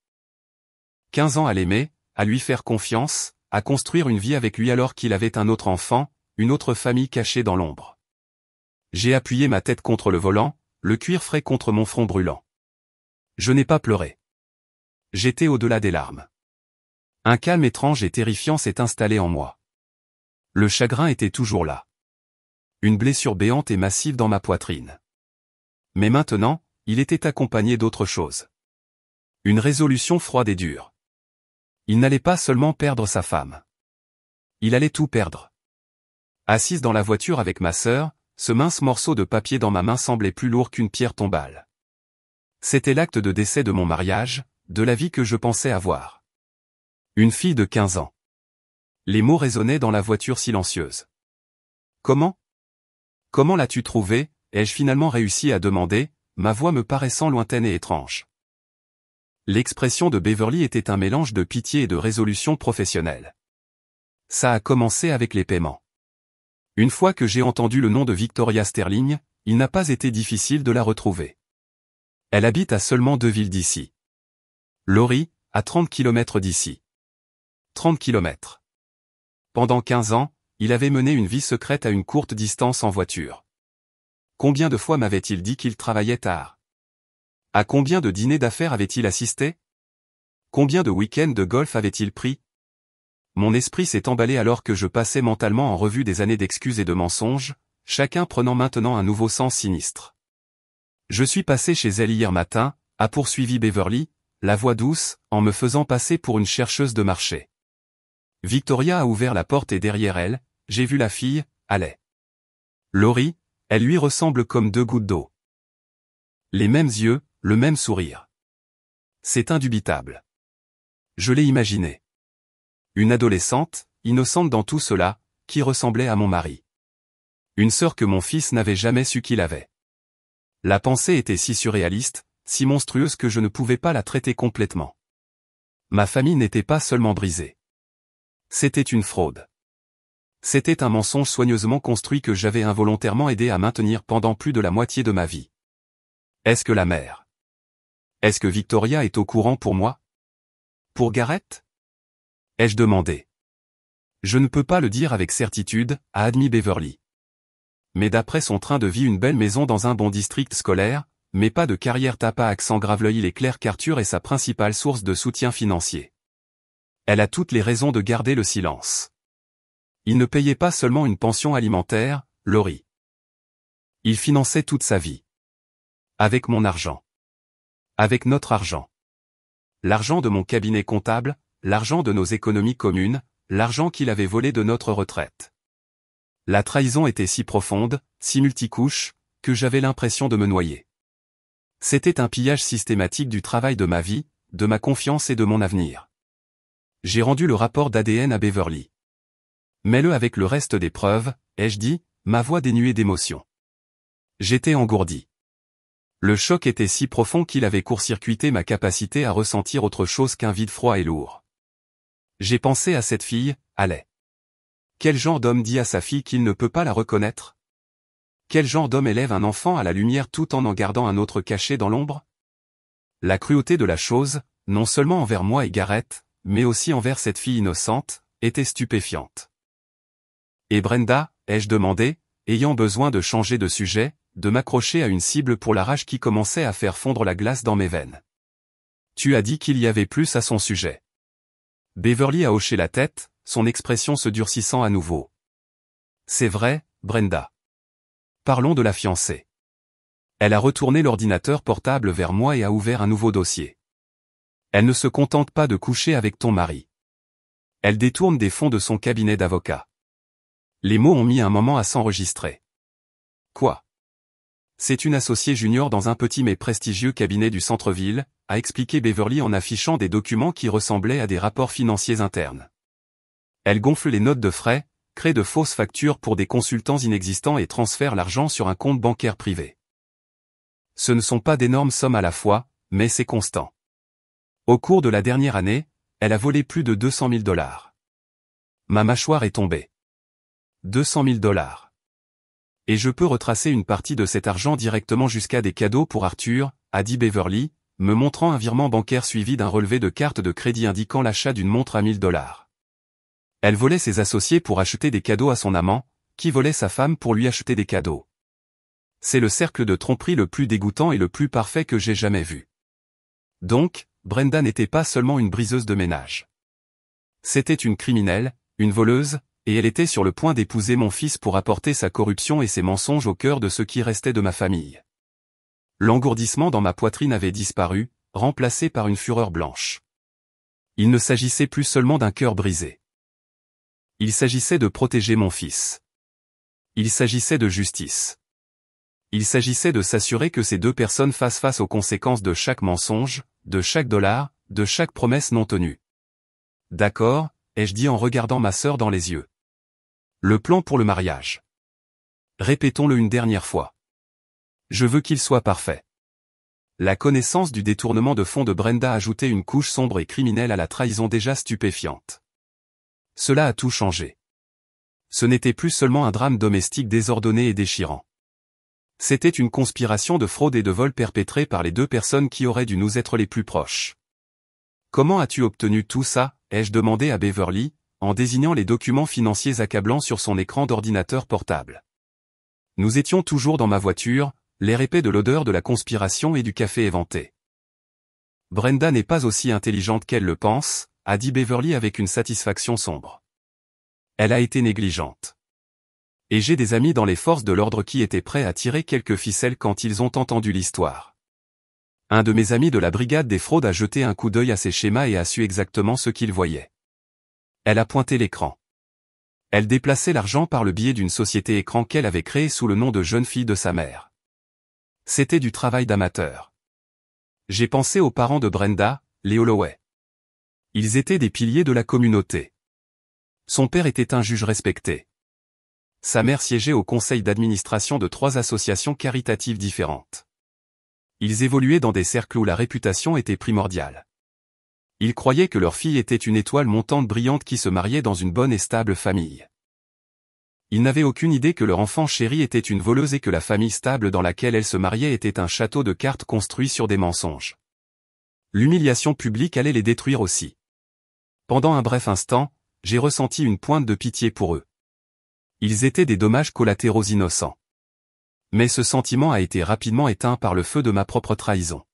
15 ans à l'aimer, à lui faire confiance, à construire une vie avec lui alors qu'il avait un autre enfant, une autre famille cachée dans l'ombre. J'ai appuyé ma tête contre le volant, le cuir frais contre mon front brûlant. Je n'ai pas pleuré. J'étais au-delà des larmes. Un calme étrange et terrifiant s'est installé en moi. Le chagrin était toujours là. Une blessure béante et massive dans ma poitrine. Mais maintenant, il était accompagné d'autre chose. Une résolution froide et dure. Il n'allait pas seulement perdre sa femme. Il allait tout perdre. Assise dans la voiture avec ma sœur, ce mince morceau de papier dans ma main semblait plus lourd qu'une pierre tombale. C'était l'acte de décès de mon mariage, de la vie que je pensais avoir. Une fille de 15 ans. Les mots résonnaient dans la voiture silencieuse. Comment? Comment l'as-tu trouvé? Ai-je finalement réussi à demander, ma voix me paraissant lointaine et étrange. L'expression de Beverly était un mélange de pitié et de résolution professionnelle. Ça a commencé avec les paiements. Une fois que j'ai entendu le nom de Victoria Sterling, il n'a pas été difficile de la retrouver. Elle habite à seulement 2 villes d'ici. Laurie, à 30 km d'ici. 30 km. Pendant 15 ans, il avait mené une vie secrète à une courte distance en voiture. Combien de fois m'avait-il dit qu'il travaillait tard? À combien de dîners d'affaires avait-il assisté? Combien de week-ends de golf avait-il pris? Mon esprit s'est emballé alors que je passais mentalement en revue des années d'excuses et de mensonges, chacun prenant maintenant un nouveau sens sinistre. Je suis passé chez elle hier matin, a poursuivi Beverly, la voix douce, en me faisant passer pour une chercheuse de marché. Victoria a ouvert la porte et derrière elle, j'ai vu la fille, Allait. Laurie, elle lui ressemble comme 2 gouttes d'eau. Les mêmes yeux, le même sourire. C'est indubitable. Je l'ai imaginé. Une adolescente, innocente dans tout cela, qui ressemblait à mon mari. Une sœur que mon fils n'avait jamais su qu'il avait. La pensée était si surréaliste, si monstrueuse que je ne pouvais pas la traiter complètement. Ma famille n'était pas seulement brisée. C'était une fraude. C'était un mensonge soigneusement construit que j'avais involontairement aidé à maintenir pendant plus de la moitié de ma vie. Est-ce que la mère? Est-ce que Victoria est au courant pour moi? Pour Garrett? Ai-je demandé. Je ne peux pas le dire avec certitude, a admis Beverly. Mais d'après son train de vie une belle maison dans un bon district scolaire, mais pas de carrière tapa accent grave-l'œil il est clair qu'Arthur est sa principale source de soutien financier. Elle a toutes les raisons de garder le silence. Il ne payait pas seulement une pension alimentaire, Laurie. Il finançait toute sa vie. Avec mon argent. Avec notre argent. L'argent de mon cabinet comptable, l'argent de nos économies communes, l'argent qu'il avait volé de notre retraite. La trahison était si profonde, si multicouche, que j'avais l'impression de me noyer. C'était un pillage systématique du travail de ma vie, de ma confiance et de mon avenir. J'ai rendu le rapport d'ADN à Beverly. Mets-le avec le reste des preuves, ai-je dit, ma voix dénuée d'émotion. J'étais engourdi. Le choc était si profond qu'il avait court-circuité ma capacité à ressentir autre chose qu'un vide froid et lourd. J'ai pensé à cette fille, Haley. Quel genre d'homme dit à sa fille qu'il ne peut pas la reconnaître? Quel genre d'homme élève un enfant à la lumière tout en gardant un autre caché dans l'ombre? La cruauté de la chose, non seulement envers moi et Gareth, mais aussi envers cette fille innocente, était stupéfiante. Et Brenda, ai-je demandé, ayant besoin de changer de sujet, de m'accrocher à une cible pour la rage qui commençait à faire fondre la glace dans mes veines. Tu as dit qu'il y avait plus à son sujet. Beverly a hoché la tête, son expression se durcissant à nouveau. C'est vrai, Brenda. Parlons de la fiancée. Elle a retourné l'ordinateur portable vers moi et a ouvert un nouveau dossier. Elle ne se contente pas de coucher avec ton mari. Elle détourne des fonds de son cabinet d'avocat. Les mots ont mis un moment à s'enregistrer. Quoi? C'est une associée junior dans un petit mais prestigieux cabinet du centre-ville, a expliqué Beverly en affichant des documents qui ressemblaient à des rapports financiers internes. Elle gonfle les notes de frais, crée de fausses factures pour des consultants inexistants et transfère l'argent sur un compte bancaire privé. Ce ne sont pas d'énormes sommes à la fois, mais c'est constant. Au cours de la dernière année, elle a volé plus de 200 000 $. Ma mâchoire est tombée. 200 000 $. Et je peux retracer une partie de cet argent directement jusqu'à des cadeaux pour Arthur, a dit Beverly, me montrant un virement bancaire suivi d'un relevé de carte de crédit indiquant l'achat d'une montre à 1 000 $. Elle volait ses associés pour acheter des cadeaux à son amant, qui volait sa femme pour lui acheter des cadeaux. C'est le cercle de tromperie le plus dégoûtant et le plus parfait que j'ai jamais vu. Donc, Brenda n'était pas seulement une briseuse de ménage. C'était une criminelle, une voleuse, et elle était sur le point d'épouser mon fils pour apporter sa corruption et ses mensonges au cœur de ce qui restait de ma famille. L'engourdissement dans ma poitrine avait disparu, remplacé par une fureur blanche. Il ne s'agissait plus seulement d'un cœur brisé. Il s'agissait de protéger mon fils. Il s'agissait de justice. Il s'agissait de s'assurer que ces deux personnes fassent face aux conséquences de chaque mensonge, de chaque dollar, de chaque promesse non tenue. D'accord, ai-je dit en regardant ma sœur dans les yeux. Le plan pour le mariage. Répétons-le une dernière fois. Je veux qu'il soit parfait. La connaissance du détournement de fonds de Brenda ajoutait une couche sombre et criminelle à la trahison déjà stupéfiante. Cela a tout changé. Ce n'était plus seulement un drame domestique désordonné et déchirant. C'était une conspiration de fraude et de vol perpétrée par les deux personnes qui auraient dû nous être les plus proches. Comment as-tu obtenu tout ça, ai-je demandé à Beverly, en désignant les documents financiers accablants sur son écran d'ordinateur portable. Nous étions toujours dans ma voiture, l'air épais de l'odeur de la conspiration et du café éventé. Brenda n'est pas aussi intelligente qu'elle le pense, a dit Beverly avec une satisfaction sombre. Elle a été négligente. Et j'ai des amis dans les forces de l'ordre qui étaient prêts à tirer quelques ficelles quand ils ont entendu l'histoire. Un de mes amis de la brigade des fraudes a jeté un coup d'œil à ces schémas et a su exactement ce qu'il voyait. Elle a pointé l'écran. Elle déplaçait l'argent par le biais d'une société écran qu'elle avait créée sous le nom de jeune fille de sa mère. C'était du travail d'amateur. J'ai pensé aux parents de Brenda, les Holloway. Ils étaient des piliers de la communauté. Son père était un juge respecté. Sa mère siégeait au conseil d'administration de 3 associations caritatives différentes. Ils évoluaient dans des cercles où la réputation était primordiale. Ils croyaient que leur fille était une étoile montante brillante qui se mariait dans une bonne et stable famille. Ils n'avaient aucune idée que leur enfant chéri était une voleuse et que la famille stable dans laquelle elle se mariait était un château de cartes construit sur des mensonges. L'humiliation publique allait les détruire aussi. Pendant un bref instant, j'ai ressenti une pointe de pitié pour eux. Ils étaient des dommages collatéraux innocents. Mais ce sentiment a été rapidement éteint par le feu de ma propre trahison.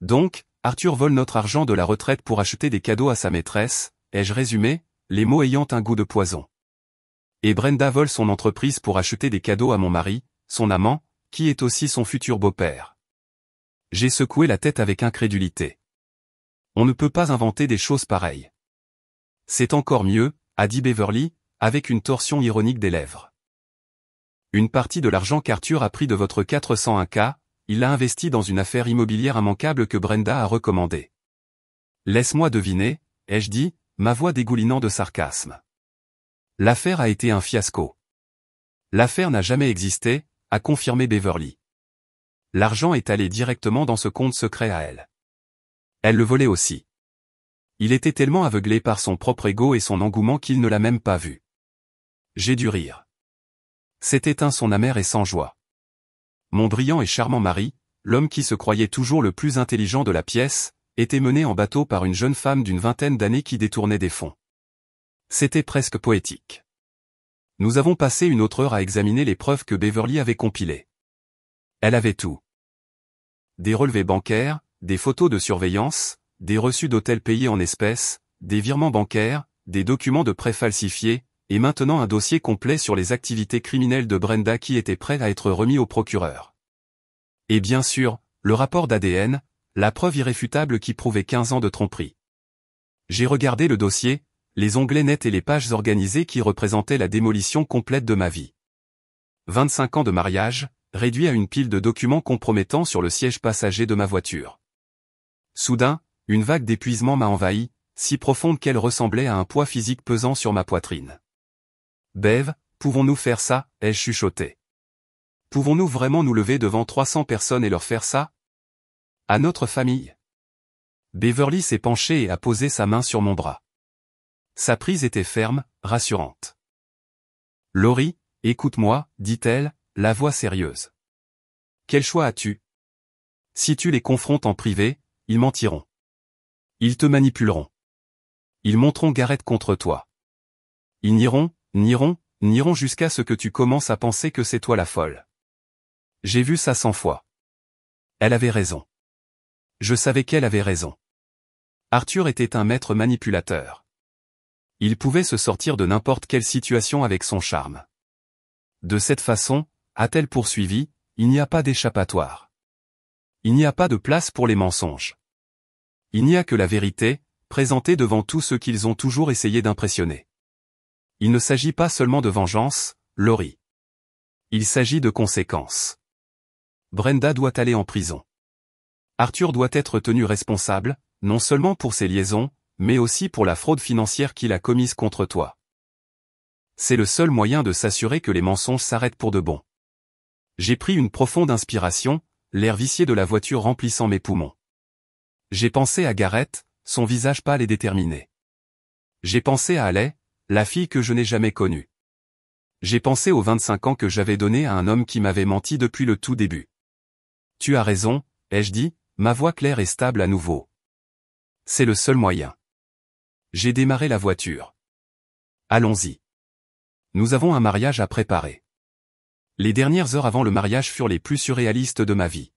Donc, Arthur vole notre argent de la retraite pour acheter des cadeaux à sa maîtresse, ai-je résumé, les mots ayant un goût de poison. Et Brenda vole son entreprise pour acheter des cadeaux à mon mari, son amant, qui est aussi son futur beau-père. J'ai secoué la tête avec incrédulité. On ne peut pas inventer des choses pareilles. C'est encore mieux, a dit Beverly, avec une torsion ironique des lèvres. Une partie de l'argent qu'Arthur a pris de votre 401k, il l'a investi dans une affaire immobilière immanquable que Brenda a recommandée. Laisse-moi deviner, ai-je dit, ma voix dégoulinant de sarcasme. L'affaire a été un fiasco. L'affaire n'a jamais existé, a confirmé Beverly. L'argent est allé directement dans ce compte secret à elle. Elle le volait aussi. Il était tellement aveuglé par son propre ego et son engouement qu'il ne l'a même pas vu. J'ai dû rire. C'était un son amer et sans joie. Mon brillant et charmant mari, l'homme qui se croyait toujours le plus intelligent de la pièce, était mené en bateau par une jeune femme d'une vingtaine d'années qui détournait des fonds. C'était presque poétique. Nous avons passé une autre heure à examiner les preuves que Beverly avait compilées. Elle avait tout. Des relevés bancaires, des photos de surveillance, des reçus d'hôtel payés en espèces, des virements bancaires, des documents de prêt falsifiés, et maintenant un dossier complet sur les activités criminelles de Brenda qui était prêt à être remis au procureur. Et bien sûr, le rapport d'ADN, la preuve irréfutable qui prouvait 15 ans de tromperie. J'ai regardé le dossier, les onglets nets et les pages organisées qui représentaient la démolition complète de ma vie. 25 ans de mariage, réduit à une pile de documents compromettants sur le siège passager de ma voiture. Soudain, une vague d'épuisement m'a envahi, si profonde qu'elle ressemblait à un poids physique pesant sur ma poitrine. Bev, pouvons-nous faire ça, ai-je chuchoté. Pouvons-nous vraiment nous lever devant 300 personnes et leur faire ça? À notre famille? Beverly s'est penchée et a posé sa main sur mon bras. Sa prise était ferme, rassurante. Laurie, écoute-moi, dit-elle, la voix sérieuse. Quel choix as-tu? Si tu les confrontes en privé, ils mentiront. Ils te manipuleront. Ils monteront Garrett contre toi. Ils nieront jusqu'à ce que tu commences à penser que c'est toi la folle. J'ai vu ça 100 fois. Elle avait raison. Je savais qu'elle avait raison. Arthur était un maître manipulateur. Il pouvait se sortir de n'importe quelle situation avec son charme. De cette façon, a-t-elle poursuivi, il n'y a pas d'échappatoire. Il n'y a pas de place pour les mensonges. Il n'y a que la vérité, présentée devant tous ceux qu'ils ont toujours essayé d'impressionner. Il ne s'agit pas seulement de vengeance, Laurie. Il s'agit de conséquences. Brenda doit aller en prison. Arthur doit être tenu responsable, non seulement pour ses liaisons, mais aussi pour la fraude financière qu'il a commise contre toi. C'est le seul moyen de s'assurer que les mensonges s'arrêtent pour de bon. J'ai pris une profonde inspiration, l'air vicié de la voiture remplissant mes poumons. J'ai pensé à Garrett, son visage pâle et déterminé. J'ai pensé à Haley, la fille que je n'ai jamais connue. J'ai pensé aux 25 ans que j'avais donnés à un homme qui m'avait menti depuis le tout début. Tu as raison, ai-je dit, ma voix claire et stable à nouveau. C'est le seul moyen. J'ai démarré la voiture. Allons-y. Nous avons un mariage à préparer. Les dernières heures avant le mariage furent les plus surréalistes de ma vie.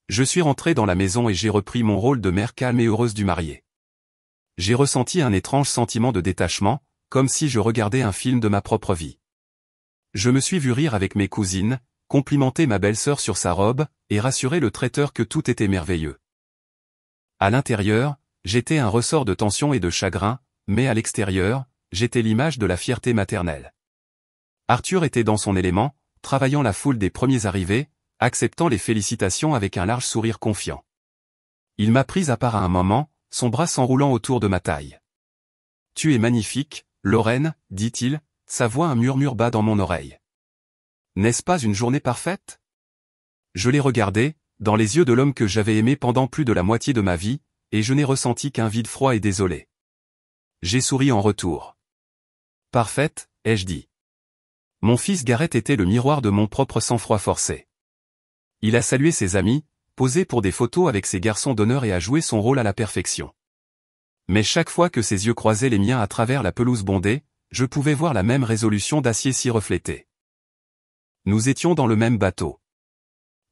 Je suis rentré dans la maison et j'ai repris mon rôle de mère calme et heureuse du marié. J'ai ressenti un étrange sentiment de détachement, comme si je regardais un film de ma propre vie. Je me suis vu rire avec mes cousines, complimenter ma belle-sœur sur sa robe, et rassurer le traiteur que tout était merveilleux. À l'intérieur, j'étais un ressort de tension et de chagrin, mais à l'extérieur, j'étais l'image de la fierté maternelle. Arthur était dans son élément, travaillant la foule des premiers arrivés, acceptant les félicitations avec un large sourire confiant. Il m'a prise à part à un moment, son bras s'enroulant autour de ma taille. « Tu es magnifique, Lorraine, dit-il, sa voix un murmure bas dans mon oreille. N'est-ce pas une journée parfaite? Je l'ai regardé, dans les yeux de l'homme que j'avais aimé pendant plus de la moitié de ma vie, et je n'ai ressenti qu'un vide froid et désolé. J'ai souri en retour. Parfaite, ai-je dit. Mon fils Garrett était le miroir de mon propre sang-froid forcé. Il a salué ses amis, posé pour des photos avec ses garçons d'honneur et a joué son rôle à la perfection. Mais chaque fois que ses yeux croisaient les miens à travers la pelouse bondée, je pouvais voir la même résolution d'acier s'y refléter. Nous étions dans le même bateau.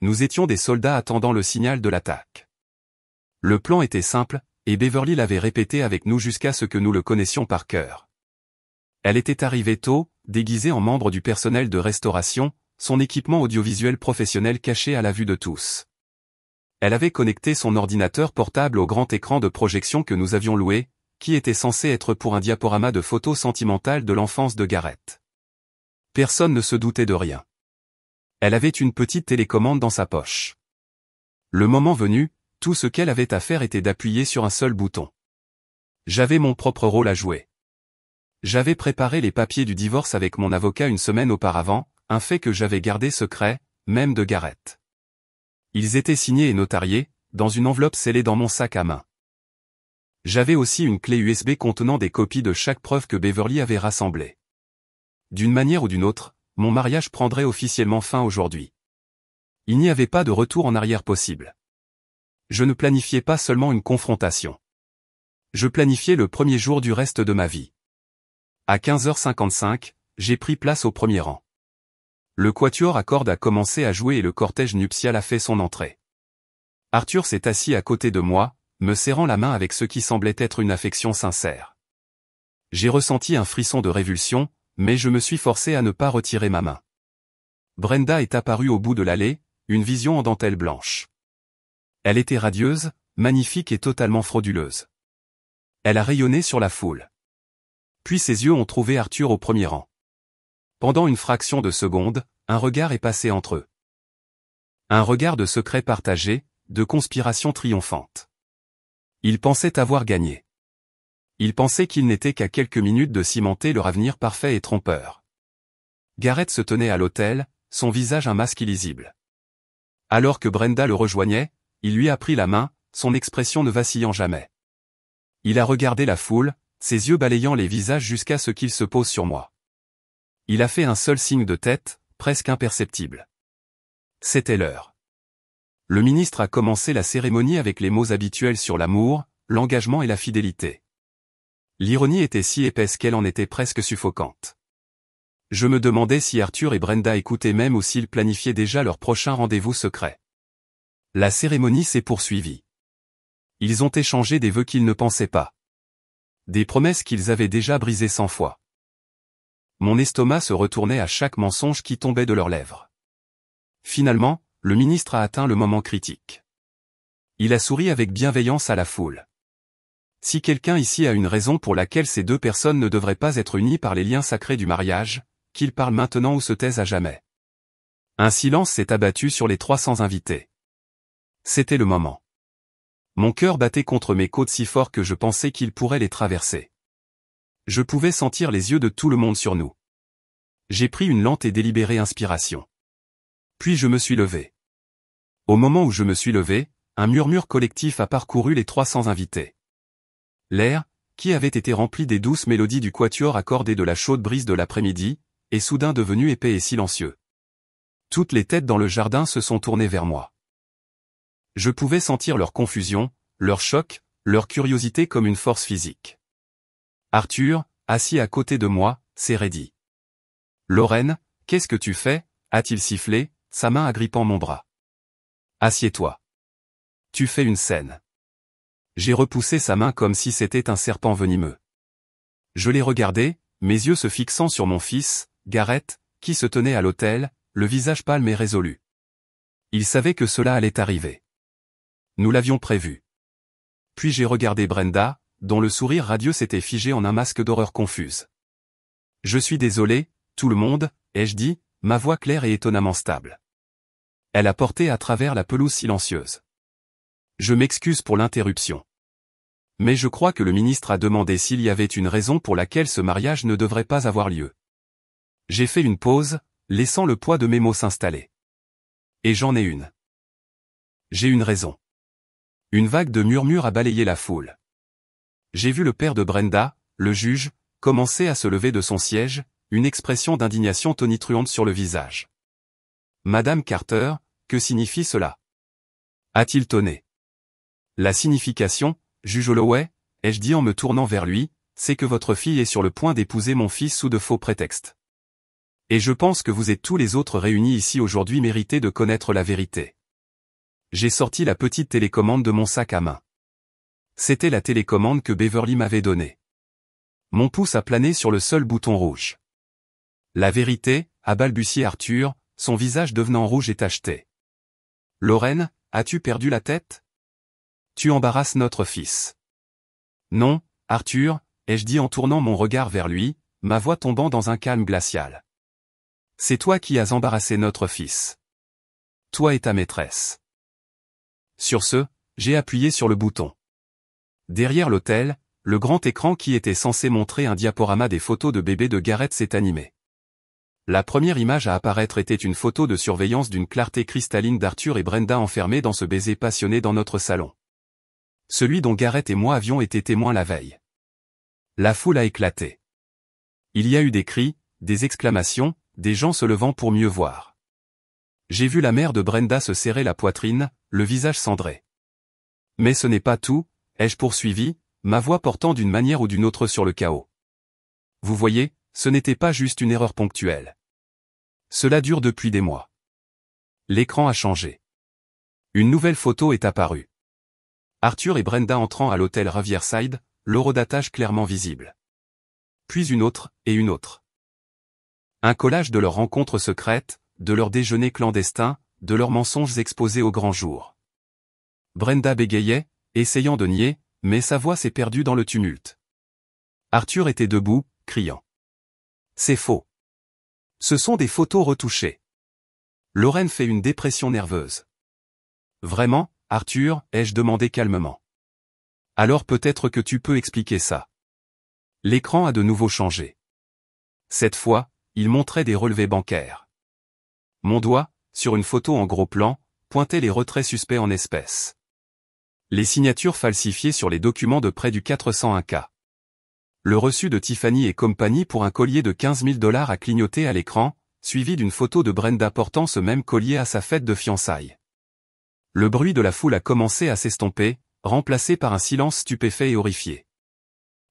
Nous étions des soldats attendant le signal de l'attaque. Le plan était simple, et Beverly l'avait répété avec nous jusqu'à ce que nous le connaissions par cœur. Elle était arrivée tôt, déguisée en membre du personnel de restauration, son équipement audiovisuel professionnel caché à la vue de tous. Elle avait connecté son ordinateur portable au grand écran de projection que nous avions loué, qui était censé être pour un diaporama de photos sentimentales de l'enfance de Garrett. Personne ne se doutait de rien. Elle avait une petite télécommande dans sa poche. Le moment venu, tout ce qu'elle avait à faire était d'appuyer sur un seul bouton. J'avais mon propre rôle à jouer. J'avais préparé les papiers du divorce avec mon avocat une semaine auparavant, un fait que j'avais gardé secret, même de Gareth. Ils étaient signés et notariés, dans une enveloppe scellée dans mon sac à main. J'avais aussi une clé USB contenant des copies de chaque preuve que Beverly avait rassemblée. D'une manière ou d'une autre, mon mariage prendrait officiellement fin aujourd'hui. Il n'y avait pas de retour en arrière possible. Je ne planifiais pas seulement une confrontation. Je planifiais le premier jour du reste de ma vie. À 15h55, j'ai pris place au premier rang. Le quatuor à cordes a commencé à jouer et le cortège nuptial a fait son entrée. Arthur s'est assis à côté de moi, me serrant la main avec ce qui semblait être une affection sincère. J'ai ressenti un frisson de révulsion, mais je me suis forcé à ne pas retirer ma main. Brenda est apparue au bout de l'allée, une vision en dentelle blanche. Elle était radieuse, magnifique et totalement frauduleuse. Elle a rayonné sur la foule. Puis ses yeux ont trouvé Arthur au premier rang. Pendant une fraction de seconde, un regard est passé entre eux. Un regard de secret partagé, de conspiration triomphante. Ils pensaient avoir gagné. Ils pensaient qu'ils n'étaient qu'à quelques minutes de cimenter leur avenir parfait et trompeur. Gareth se tenait à l'autel, son visage un masque illisible. Alors que Brenda le rejoignait, il lui a pris la main, son expression ne vacillant jamais. Il a regardé la foule, ses yeux balayant les visages jusqu'à ce qu'il se pose sur moi. Il a fait un seul signe de tête, presque imperceptible. C'était l'heure. Le ministre a commencé la cérémonie avec les mots habituels sur l'amour, l'engagement et la fidélité. L'ironie était si épaisse qu'elle en était presque suffocante. Je me demandais si Arthur et Brenda écoutaient même ou s'ils planifiaient déjà leur prochain rendez-vous secret. La cérémonie s'est poursuivie. Ils ont échangé des vœux qu'ils ne pensaient pas. Des promesses qu'ils avaient déjà brisées 100 fois. Mon estomac se retournait à chaque mensonge qui tombait de leurs lèvres. Finalement, le ministre a atteint le moment critique. Il a souri avec bienveillance à la foule. Si quelqu'un ici a une raison pour laquelle ces deux personnes ne devraient pas être unies par les liens sacrés du mariage, qu'il parle maintenant ou se taise à jamais. Un silence s'est abattu sur les 300 invités. C'était le moment. Mon cœur battait contre mes côtes si fort que je pensais qu'il pourrait les traverser. Je pouvais sentir les yeux de tout le monde sur nous. J'ai pris une lente et délibérée inspiration. Puis je me suis levé. Au moment où je me suis levé, un murmure collectif a parcouru les 300 invités. L'air, qui avait été rempli des douces mélodies du quatuor accordé de la chaude brise de l'après-midi, est soudain devenu épais et silencieux. Toutes les têtes dans le jardin se sont tournées vers moi. Je pouvais sentir leur confusion, leur choc, leur curiosité comme une force physique. Arthur, assis à côté de moi, s'est raidi. « Lorraine, qu'est-ce que tu fais ?» a-t-il sifflé, sa main agrippant mon bras. « Assieds-toi. Tu fais une scène. » J'ai repoussé sa main comme si c'était un serpent venimeux. Je l'ai regardé, mes yeux se fixant sur mon fils, Gareth, qui se tenait à l'autel, le visage pâle et résolu. Il savait que cela allait arriver. Nous l'avions prévu. Puis j'ai regardé Brenda, dont le sourire radieux s'était figé en un masque d'horreur confuse. « Je suis désolé, tout le monde, » ai-je dit, ma voix claire et étonnamment stable. Elle a porté à travers la pelouse silencieuse. Je m'excuse pour l'interruption. Mais je crois que le ministre a demandé s'il y avait une raison pour laquelle ce mariage ne devrait pas avoir lieu. J'ai fait une pause, laissant le poids de mes mots s'installer. Et j'en ai une. J'ai une raison. Une vague de murmures a balayé la foule. J'ai vu le père de Brenda, le juge, commencer à se lever de son siège, une expression d'indignation tonitruante sur le visage. « Madame Carter, que signifie cela ?» a-t-il tonné. La signification, juge Holloway, ai-je dit en me tournant vers lui, c'est que votre fille est sur le point d'épouser mon fils sous de faux prétextes. Et je pense que vous et tous les autres réunis ici aujourd'hui méritez de connaître la vérité. J'ai sorti la petite télécommande de mon sac à main. C'était la télécommande que Beverly m'avait donnée. Mon pouce a plané sur le seul bouton rouge. La vérité, a balbutié Arthur, son visage devenant rouge et tacheté. Lorraine, as-tu perdu la tête ? Tu embarrasses notre fils. Non, Arthur, ai-je dit en tournant mon regard vers lui, ma voix tombant dans un calme glacial. C'est toi qui as embarrassé notre fils. Toi et ta maîtresse. Sur ce, j'ai appuyé sur le bouton. Derrière l'hôtel, le grand écran qui était censé montrer un diaporama des photos de bébé de Gareth s'est animé. La première image à apparaître était une photo de surveillance d'une clarté cristalline d'Arthur et Brenda enfermés dans ce baiser passionné dans notre salon. Celui dont Gareth et moi avions été témoins la veille. La foule a éclaté. Il y a eu des cris, des exclamations, des gens se levant pour mieux voir. J'ai vu la mère de Brenda se serrer la poitrine, le visage cendré. Mais ce n'est pas tout, ai-je poursuivi, ma voix portant d'une manière ou d'une autre sur le chaos. Vous voyez, ce n'était pas juste une erreur ponctuelle. Cela dure depuis des mois. L'écran a changé. Une nouvelle photo est apparue. Arthur et Brenda entrant à l'hôtel Riverside, l'horodatage clairement visible. Puis une autre, et une autre. Un collage de leurs rencontres secrètes, de leurs déjeuners clandestins, de leurs mensonges exposés au grand jour. Brenda bégayait, essayant de nier, mais sa voix s'est perdue dans le tumulte. Arthur était debout, criant. C'est faux. Ce sont des photos retouchées. Lorraine fait une dépression nerveuse. Vraiment, Arthur, ai-je demandé calmement. Alors peut-être que tu peux expliquer ça. L'écran a de nouveau changé. Cette fois, il montrait des relevés bancaires. Mon doigt, sur une photo en gros plan, pointait les retraits suspects en espèces. Les signatures falsifiées sur les documents de près du 401K. Le reçu de Tiffany et compagnie pour un collier de 15 000 $ a clignoté à l'écran, suivi d'une photo de Brenda portant ce même collier à sa fête de fiançailles. Le bruit de la foule a commencé à s'estomper, remplacé par un silence stupéfait et horrifié.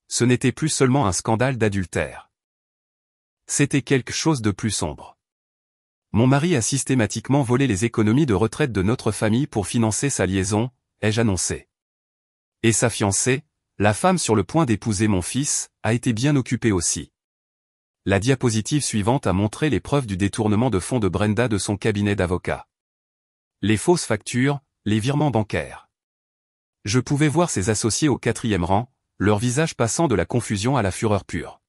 Ce n'était plus seulement un scandale d'adultère. C'était quelque chose de plus sombre. Mon mari a systématiquement volé les économies de retraite de notre famille pour financer sa liaison, ai-je annoncé. Et sa fiancée, la femme sur le point d'épouser mon fils, a été bien occupée aussi. La diapositive suivante a montré les preuves du détournement de fonds de Brenda de son cabinet d'avocat. Les fausses factures, les virements bancaires. Je pouvais voir ses associés au 4e rang, leur visage passant de la confusion à la fureur pure.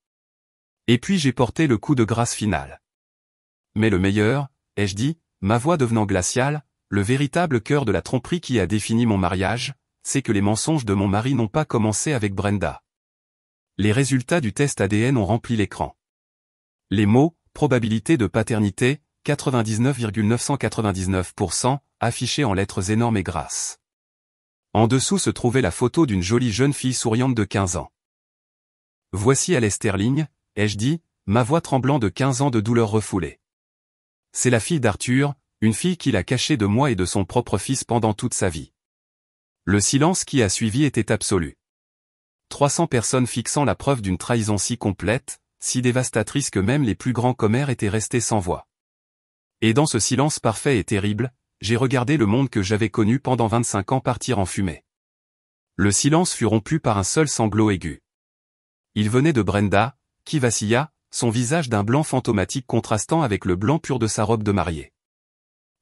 Et puis j'ai porté le coup de grâce final. Mais le meilleur, ai-je dit, ma voix devenant glaciale, le véritable cœur de la tromperie qui a défini mon mariage, c'est que les mensonges de mon mari n'ont pas commencé avec Brenda. Les résultats du test ADN ont rempli l'écran. Les mots, probabilité de paternité, 99,999%, affichés en lettres énormes et grasses. En dessous se trouvait la photo d'une jolie jeune fille souriante de 15 ans. Voici Alice Sterling, ai-je dit, ma voix tremblant de 15 ans de douleur refoulée. C'est la fille d'Arthur, une fille qu'il a cachée de moi et de son propre fils pendant toute sa vie. Le silence qui a suivi était absolu. 300 personnes fixant la preuve d'une trahison si complète, si dévastatrice que même les plus grands commères étaient restés sans voix. Et dans ce silence parfait et terrible, j'ai regardé le monde que j'avais connu pendant 25 ans partir en fumée. Le silence fut rompu par un seul sanglot aigu. Il venait de Brenda, qui vacilla, son visage d'un blanc fantomatique contrastant avec le blanc pur de sa robe de mariée.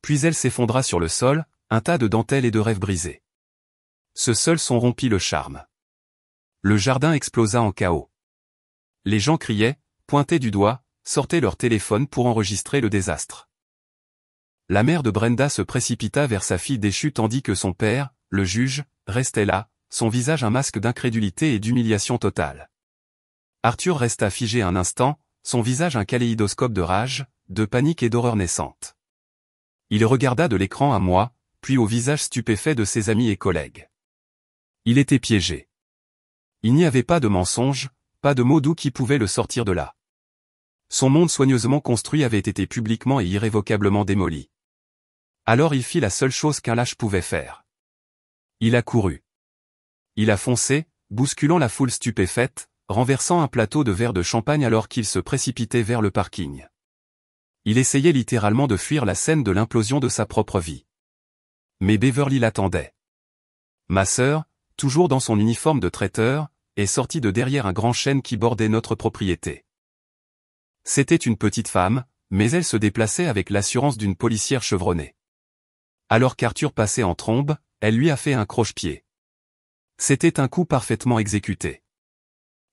Puis elle s'effondra sur le sol, un tas de dentelles et de rêves brisés. Ce seul son rompit le charme. Le jardin explosa en chaos. Les gens criaient, pointaient du doigt, sortaient leur téléphone pour enregistrer le désastre. La mère de Brenda se précipita vers sa fille déchue tandis que son père, le juge, restait là, son visage un masque d'incrédulité et d'humiliation totale. Arthur resta figé un instant, son visage un kaléidoscope de rage, de panique et d'horreur naissante. Il regarda de l'écran à moi, puis au visage stupéfait de ses amis et collègues. Il était piégé. Il n'y avait pas de mensonge, pas de mots doux qui pouvaient le sortir de là. Son monde soigneusement construit avait été publiquement et irrévocablement démoli. Alors il fit la seule chose qu'un lâche pouvait faire. Il a couru. Il a foncé, bousculant la foule stupéfaite, renversant un plateau de verre de champagne alors qu'il se précipitait vers le parking. Il essayait littéralement de fuir la scène de l'implosion de sa propre vie. Mais Beverly l'attendait. Ma sœur, toujours dans son uniforme de traiteur, est sortie de derrière un grand chêne qui bordait notre propriété. C'était une petite femme, mais elle se déplaçait avec l'assurance d'une policière chevronnée. Alors qu'Arthur passait en trombe, elle lui a fait un croche-pied. C'était un coup parfaitement exécuté.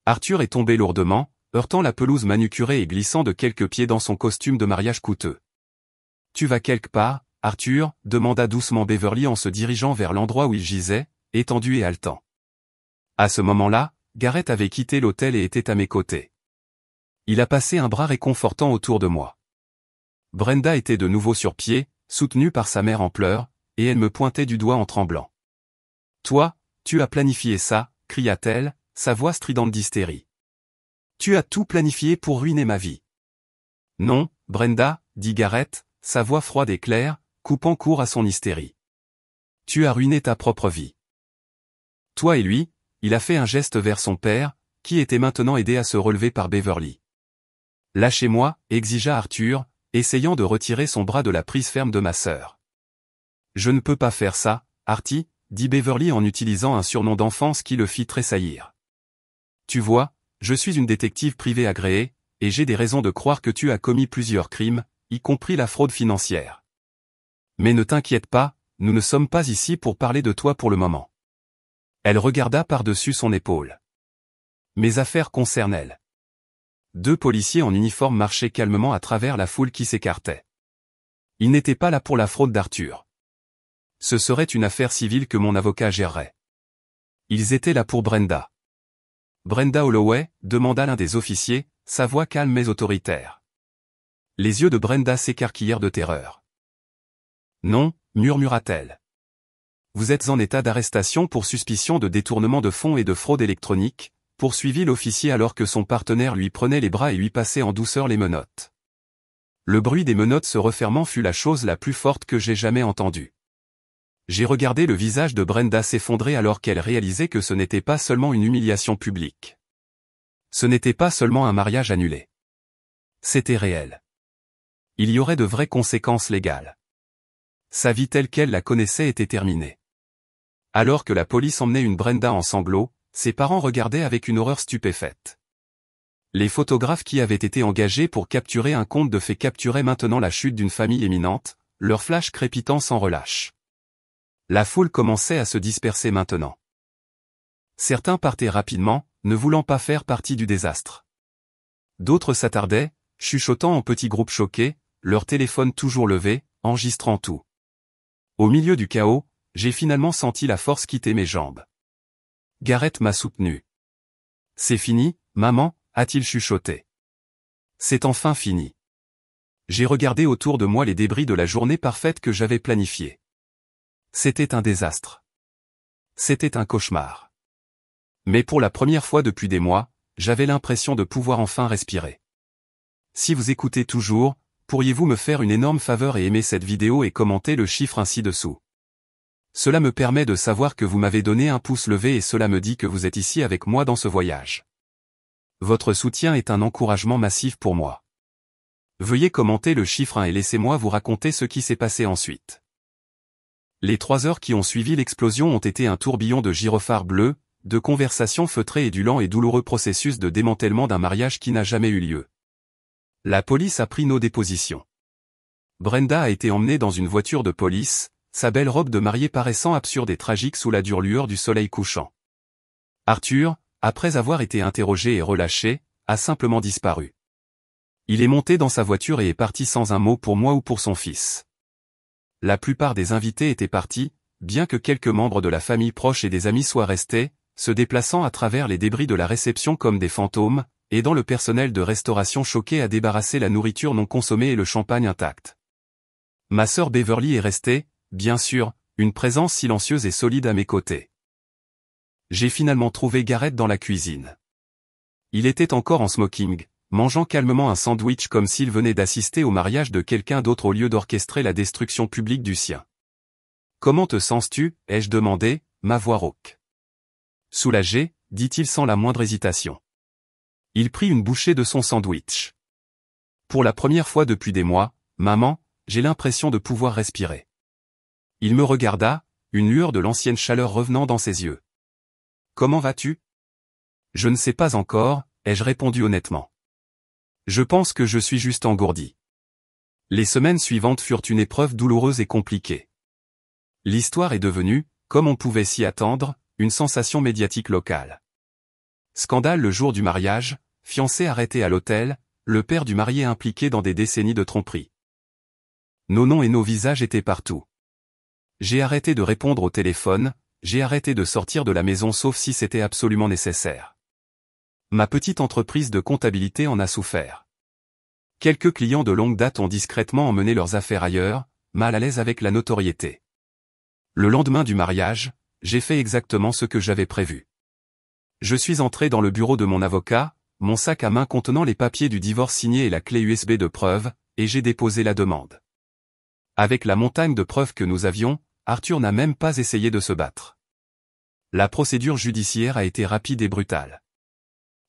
Arthur est tombé lourdement, heurtant la pelouse manucurée et glissant de quelques pieds dans son costume de mariage coûteux. « Tu vas quelque part, Arthur ?» demanda doucement Beverly en se dirigeant vers l'endroit où il gisait, étendu et haletant. À ce moment-là, Garrett avait quitté l'hôtel et était à mes côtés. Il a passé un bras réconfortant autour de moi. Brenda était de nouveau sur pied, soutenue par sa mère en pleurs, et elle me pointait du doigt en tremblant. « Toi, tu as planifié ça !» cria-t-elle, sa voix stridente d'hystérie. « Tu as tout planifié pour ruiner ma vie. »« Non, Brenda, » dit Garrett, sa voix froide et claire, coupant court à son hystérie. « Tu as ruiné ta propre vie. » Toi et lui, il a fait un geste vers son père, qui était maintenant aidé à se relever par Beverly. « Lâchez-moi » exigea Arthur, essayant de retirer son bras de la prise ferme de ma sœur. « Je ne peux pas faire ça, Artie » dit Beverly en utilisant un surnom d'enfance qui le fit tressaillir. « Tu vois, je suis une détective privée agréée, et j'ai des raisons de croire que tu as commis plusieurs crimes, y compris la fraude financière. Mais ne t'inquiète pas, nous ne sommes pas ici pour parler de toi pour le moment. » Elle regarda par-dessus son épaule. Mes affaires concernent elle. Deux policiers en uniforme marchaient calmement à travers la foule qui s'écartait. Ils n'étaient pas là pour la fraude d'Arthur. Ce serait une affaire civile que mon avocat gérerait. Ils étaient là pour Brenda. Brenda Holloway, demanda l'un des officiers, sa voix calme mais autoritaire. Les yeux de Brenda s'écarquillèrent de terreur. Non, murmura-t-elle. Vous êtes en état d'arrestation pour suspicion de détournement de fonds et de fraude électronique, poursuivit l'officier alors que son partenaire lui prenait les bras et lui passait en douceur les menottes. Le bruit des menottes se refermant fut la chose la plus forte que j'ai jamais entendue. J'ai regardé le visage de Brenda s'effondrer alors qu'elle réalisait que ce n'était pas seulement une humiliation publique. Ce n'était pas seulement un mariage annulé. C'était réel. Il y aurait de vraies conséquences légales. Sa vie telle qu'elle la connaissait était terminée. Alors que la police emmenait une Brenda en sanglots, ses parents regardaient avec une horreur stupéfaite. Les photographes qui avaient été engagés pour capturer un conte de fées capturaient maintenant la chute d'une famille éminente, leur flash crépitant sans relâche. La foule commençait à se disperser maintenant. Certains partaient rapidement, ne voulant pas faire partie du désastre. D'autres s'attardaient, chuchotant en petits groupes choqués, leur téléphone toujours levé, enregistrant tout. Au milieu du chaos, j'ai finalement senti la force quitter mes jambes. Garrett m'a soutenu. « C'est fini, maman » a-t-il chuchoté. « C'est enfin fini. » J'ai regardé autour de moi les débris de la journée parfaite que j'avais planifiée. C'était un désastre. C'était un cauchemar. Mais pour la première fois depuis des mois, j'avais l'impression de pouvoir enfin respirer. Si vous écoutez toujours, pourriez-vous me faire une énorme faveur et aimer cette vidéo et commenter le chiffre ainsi dessous. Cela me permet de savoir que vous m'avez donné un pouce levé et cela me dit que vous êtes ici avec moi dans ce voyage. Votre soutien est un encouragement massif pour moi. Veuillez commenter le chiffre 1 et laissez-moi vous raconter ce qui s'est passé ensuite. Les 3 heures qui ont suivi l'explosion ont été un tourbillon de gyrophares bleus, de conversations feutrées et du lent et douloureux processus de démantèlement d'un mariage qui n'a jamais eu lieu. La police a pris nos dépositions. Brenda a été emmenée dans une voiture de police, sa belle robe de mariée paraissant absurde et tragique sous la dure lueur du soleil couchant. Arthur, après avoir été interrogé et relâché, a simplement disparu. Il est monté dans sa voiture et est parti sans un mot pour moi ou pour son fils. La plupart des invités étaient partis, bien que quelques membres de la famille proche et des amis soient restés, se déplaçant à travers les débris de la réception comme des fantômes, aidant le personnel de restauration choqué à débarrasser la nourriture non consommée et le champagne intact. Ma sœur Beverly est restée, bien sûr, une présence silencieuse et solide à mes côtés. J'ai finalement trouvé Garrett dans la cuisine. Il était encore en smoking, mangeant calmement un sandwich comme s'il venait d'assister au mariage de quelqu'un d'autre au lieu d'orchestrer la destruction publique du sien. « Comment te sens-tu » ai-je demandé, ma voix rauque. « Soulagé » dit-il sans la moindre hésitation. Il prit une bouchée de son sandwich. « Pour la première fois depuis des mois, maman, j'ai l'impression de pouvoir respirer. » Il me regarda, une lueur de l'ancienne chaleur revenant dans ses yeux. « Comment vas-tu » ? « Je ne sais pas encore » ai-je répondu honnêtement. « Je pense que je suis juste engourdi. » Les semaines suivantes furent une épreuve douloureuse et compliquée. L'histoire est devenue, comme on pouvait s'y attendre, une sensation médiatique locale. Scandale le jour du mariage, fiancé arrêté à l'hôtel, le père du marié impliqué dans des décennies de tromperie. Nos noms et nos visages étaient partout. J'ai arrêté de répondre au téléphone, j'ai arrêté de sortir de la maison sauf si c'était absolument nécessaire. Ma petite entreprise de comptabilité en a souffert. Quelques clients de longue date ont discrètement emmené leurs affaires ailleurs, mal à l'aise avec la notoriété. Le lendemain du mariage, j'ai fait exactement ce que j'avais prévu. Je suis entré dans le bureau de mon avocat, mon sac à main contenant les papiers du divorce signé et la clé USB de preuve, et j'ai déposé la demande. Avec la montagne de preuves que nous avions, Arthur n'a même pas essayé de se battre. La procédure judiciaire a été rapide et brutale.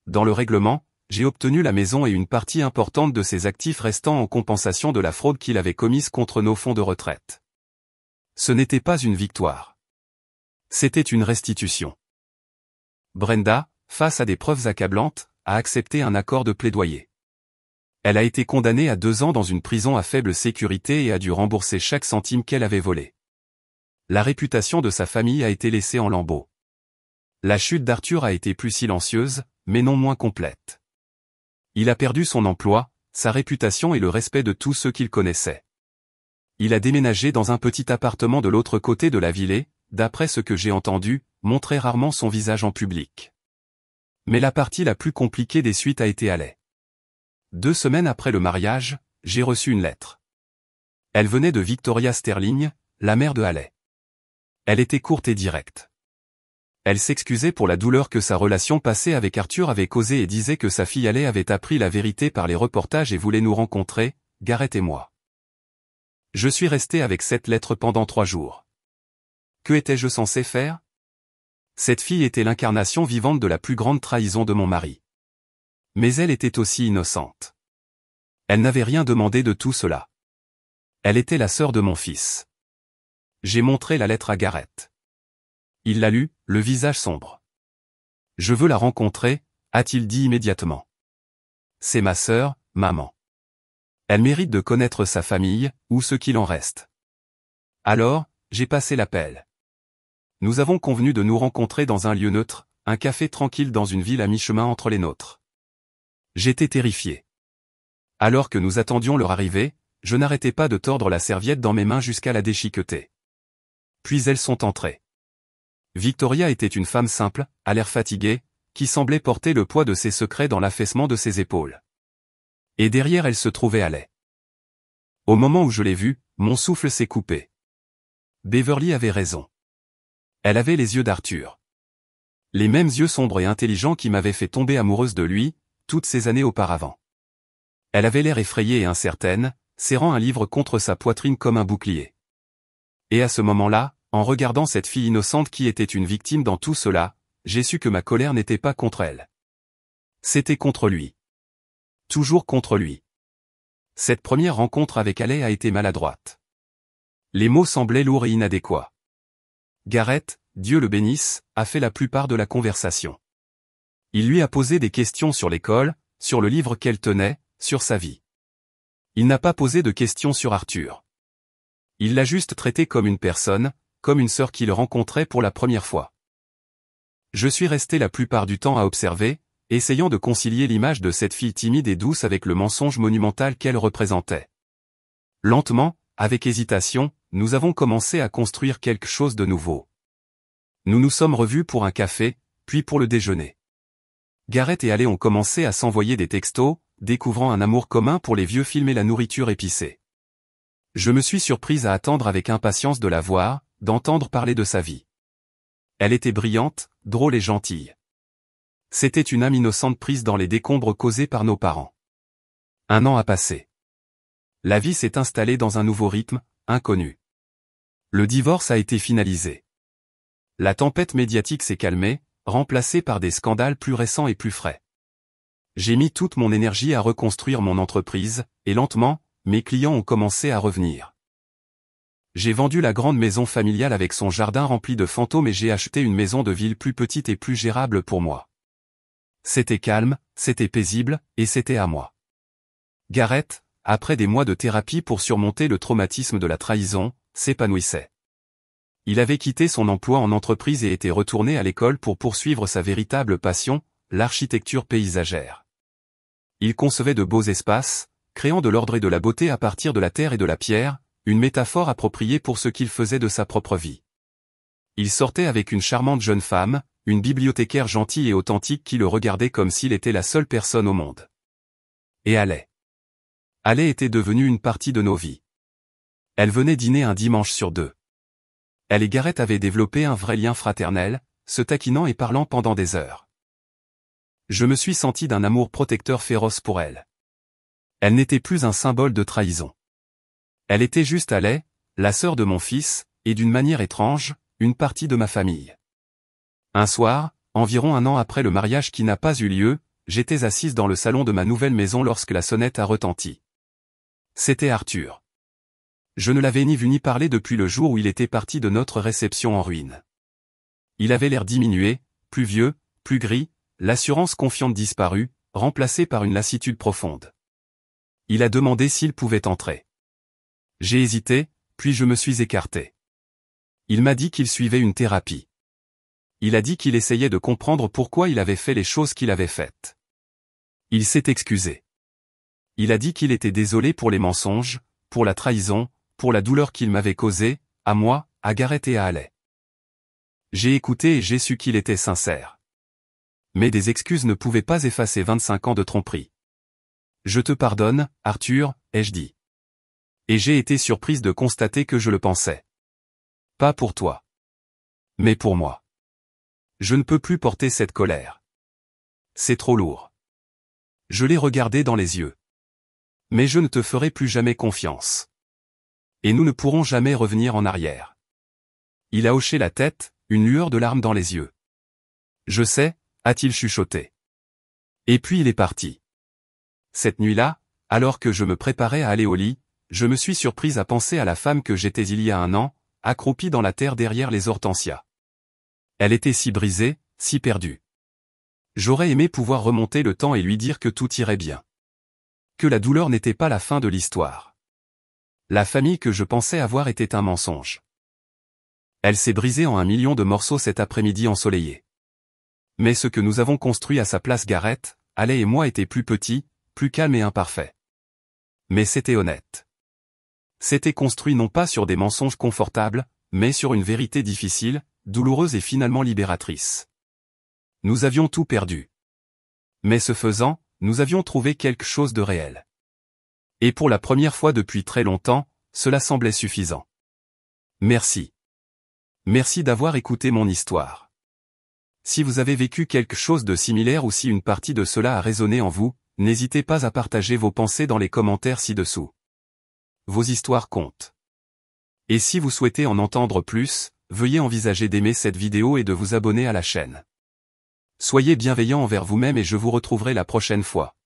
Dans le règlement, j'ai obtenu la maison et une partie importante de ses actifs restant en compensation de la fraude qu'il avait commise contre nos fonds de retraite. Ce n'était pas une victoire. C'était une restitution. Brenda, face à des preuves accablantes, a accepté un accord de plaidoyer. Elle a été condamnée à 2 ans dans une prison à faible sécurité et a dû rembourser chaque centime qu'elle avait volé. La réputation de sa famille a été laissée en lambeaux. La chute d'Arthur a été plus silencieuse, mais non moins complète. Il a perdu son emploi, sa réputation et le respect de tous ceux qu'il connaissait. Il a déménagé dans un petit appartement de l'autre côté de la ville et, d'après ce que j'ai entendu, montrait rarement son visage en public. Mais la partie la plus compliquée des suites a été Haley. 2 semaines après le mariage, j'ai reçu une lettre. Elle venait de Victoria Sterling, la mère de Haley. Elle était courte et directe. Elle s'excusait pour la douleur que sa relation passée avec Arthur avait causée et disait que sa fille Haley avait appris la vérité par les reportages et voulait nous rencontrer, Gareth et moi. Je suis resté avec cette lettre pendant 3 jours. Que étais-je censé faire? Cette fille était l'incarnation vivante de la plus grande trahison de mon mari. Mais elle était aussi innocente. Elle n'avait rien demandé de tout cela. Elle était la sœur de mon fils. J'ai montré la lettre à Gareth. Il l'a lue, le visage sombre. « Je veux la rencontrer », a-t-il dit immédiatement. « C'est ma sœur, maman. Elle mérite de connaître sa famille, ou ce qu'il en reste. » Alors, j'ai passé l'appel. Nous avons convenu de nous rencontrer dans un lieu neutre, un café tranquille dans une ville à mi-chemin entre les nôtres. J'étais terrifié. Alors que nous attendions leur arrivée, je n'arrêtais pas de tordre la serviette dans mes mains jusqu'à la déchiqueter. Puis elles sont entrées. Victoria était une femme simple, à l'air fatigué, qui semblait porter le poids de ses secrets dans l'affaissement de ses épaules. Et derrière elle se trouvait Haley. Au moment où je l'ai vue, mon souffle s'est coupé. Beverly avait raison. Elle avait les yeux d'Arthur. Les mêmes yeux sombres et intelligents qui m'avaient fait tomber amoureuse de lui, toutes ces années auparavant. Elle avait l'air effrayée et incertaine, serrant un livre contre sa poitrine comme un bouclier. Et à ce moment-là, en regardant cette fille innocente qui était une victime dans tout cela, j'ai su que ma colère n'était pas contre elle. C'était contre lui. Toujours contre lui. Cette première rencontre avec Haley a été maladroite. Les mots semblaient lourds et inadéquats. Gareth, Dieu le bénisse, a fait la plupart de la conversation. Il lui a posé des questions sur l'école, sur le livre qu'elle tenait, sur sa vie. Il n'a pas posé de questions sur Arthur. Il l'a juste traité comme une personne, comme une sœur qu'il rencontrait pour la première fois. Je suis resté la plupart du temps à observer, essayant de concilier l'image de cette fille timide et douce avec le mensonge monumental qu'elle représentait. Lentement, avec hésitation, nous avons commencé à construire quelque chose de nouveau. Nous nous sommes revus pour un café, puis pour le déjeuner. Gareth et Haley ont commencé à s'envoyer des textos, découvrant un amour commun pour les vieux films et la nourriture épicée. Je me suis surprise à attendre avec impatience de la voir, d'entendre parler de sa vie. Elle était brillante, drôle et gentille. C'était une âme innocente prise dans les décombres causés par nos parents. 1 an a passé. La vie s'est installée dans un nouveau rythme, inconnu. Le divorce a été finalisé. La tempête médiatique s'est calmée, remplacée par des scandales plus récents et plus frais. J'ai mis toute mon énergie à reconstruire mon entreprise, et lentement, mes clients ont commencé à revenir. J'ai vendu la grande maison familiale avec son jardin rempli de fantômes et j'ai acheté une maison de ville plus petite et plus gérable pour moi. C'était calme, c'était paisible, et c'était à moi. Gareth, après des mois de thérapie pour surmonter le traumatisme de la trahison, s'épanouissait. Il avait quitté son emploi en entreprise et était retourné à l'école pour poursuivre sa véritable passion, l'architecture paysagère. Il concevait de beaux espaces, créant de l'ordre et de la beauté à partir de la terre et de la pierre, une métaphore appropriée pour ce qu'il faisait de sa propre vie. Il sortait avec une charmante jeune femme, une bibliothécaire gentille et authentique qui le regardait comme s'il était la seule personne au monde. Et Haley. Haley était devenue une partie de nos vies. Elle venait dîner un dimanche sur deux. Elle et Garrett avaient développé un vrai lien fraternel, se taquinant et parlant pendant des heures. Je me suis senti d'un amour protecteur féroce pour elle. Elle n'était plus un symbole de trahison. Elle était juste Haley, la sœur de mon fils, et d'une manière étrange, une partie de ma famille. Un soir, environ un an après le mariage qui n'a pas eu lieu, j'étais assise dans le salon de ma nouvelle maison lorsque la sonnette a retenti. C'était Arthur. Je ne l'avais ni vu ni parlé depuis le jour où il était parti de notre réception en ruine. Il avait l'air diminué, plus vieux, plus gris, l'assurance confiante disparue, remplacée par une lassitude profonde. Il a demandé s'il pouvait entrer. J'ai hésité, puis je me suis écarté. Il m'a dit qu'il suivait une thérapie. Il a dit qu'il essayait de comprendre pourquoi il avait fait les choses qu'il avait faites. Il s'est excusé. Il a dit qu'il était désolé pour les mensonges, pour la trahison, pour la douleur qu'il m'avait causée, à moi, à Garrett et à Haley. J'ai écouté et j'ai su qu'il était sincère. Mais des excuses ne pouvaient pas effacer 25 ans de tromperie. Je te pardonne, Arthur, ai-je dit. Et j'ai été surprise de constater que je le pensais. Pas pour toi. Mais pour moi. Je ne peux plus porter cette colère. C'est trop lourd. Je l'ai regardé dans les yeux. Mais je ne te ferai plus jamais confiance. Et nous ne pourrons jamais revenir en arrière. Il a hoché la tête, une lueur de larmes dans les yeux. Je sais, a-t-il chuchoté. Et puis il est parti. Cette nuit-là, alors que je me préparais à aller au lit, je me suis surprise à penser à la femme que j'étais il y a un an, accroupie dans la terre derrière les hortensias. Elle était si brisée, si perdue. J'aurais aimé pouvoir remonter le temps et lui dire que tout irait bien. Que la douleur n'était pas la fin de l'histoire. La famille que je pensais avoir était un mensonge. Elle s'est brisée en 1 million de morceaux cet après-midi ensoleillé. Mais ce que nous avons construit à sa place Garrett, Haley et moi était plus petit, plus calme et imparfait. Mais c'était honnête. C'était construit non pas sur des mensonges confortables, mais sur une vérité difficile, douloureuse et finalement libératrice. Nous avions tout perdu. Mais ce faisant, nous avions trouvé quelque chose de réel. Et pour la première fois depuis très longtemps, cela semblait suffisant. Merci. Merci d'avoir écouté mon histoire. Si vous avez vécu quelque chose de similaire ou si une partie de cela a résonné en vous, n'hésitez pas à partager vos pensées dans les commentaires ci-dessous. Vos histoires comptent. Et si vous souhaitez en entendre plus, veuillez envisager d'aimer cette vidéo et de vous abonner à la chaîne. Soyez bienveillants envers vous-même et je vous retrouverai la prochaine fois.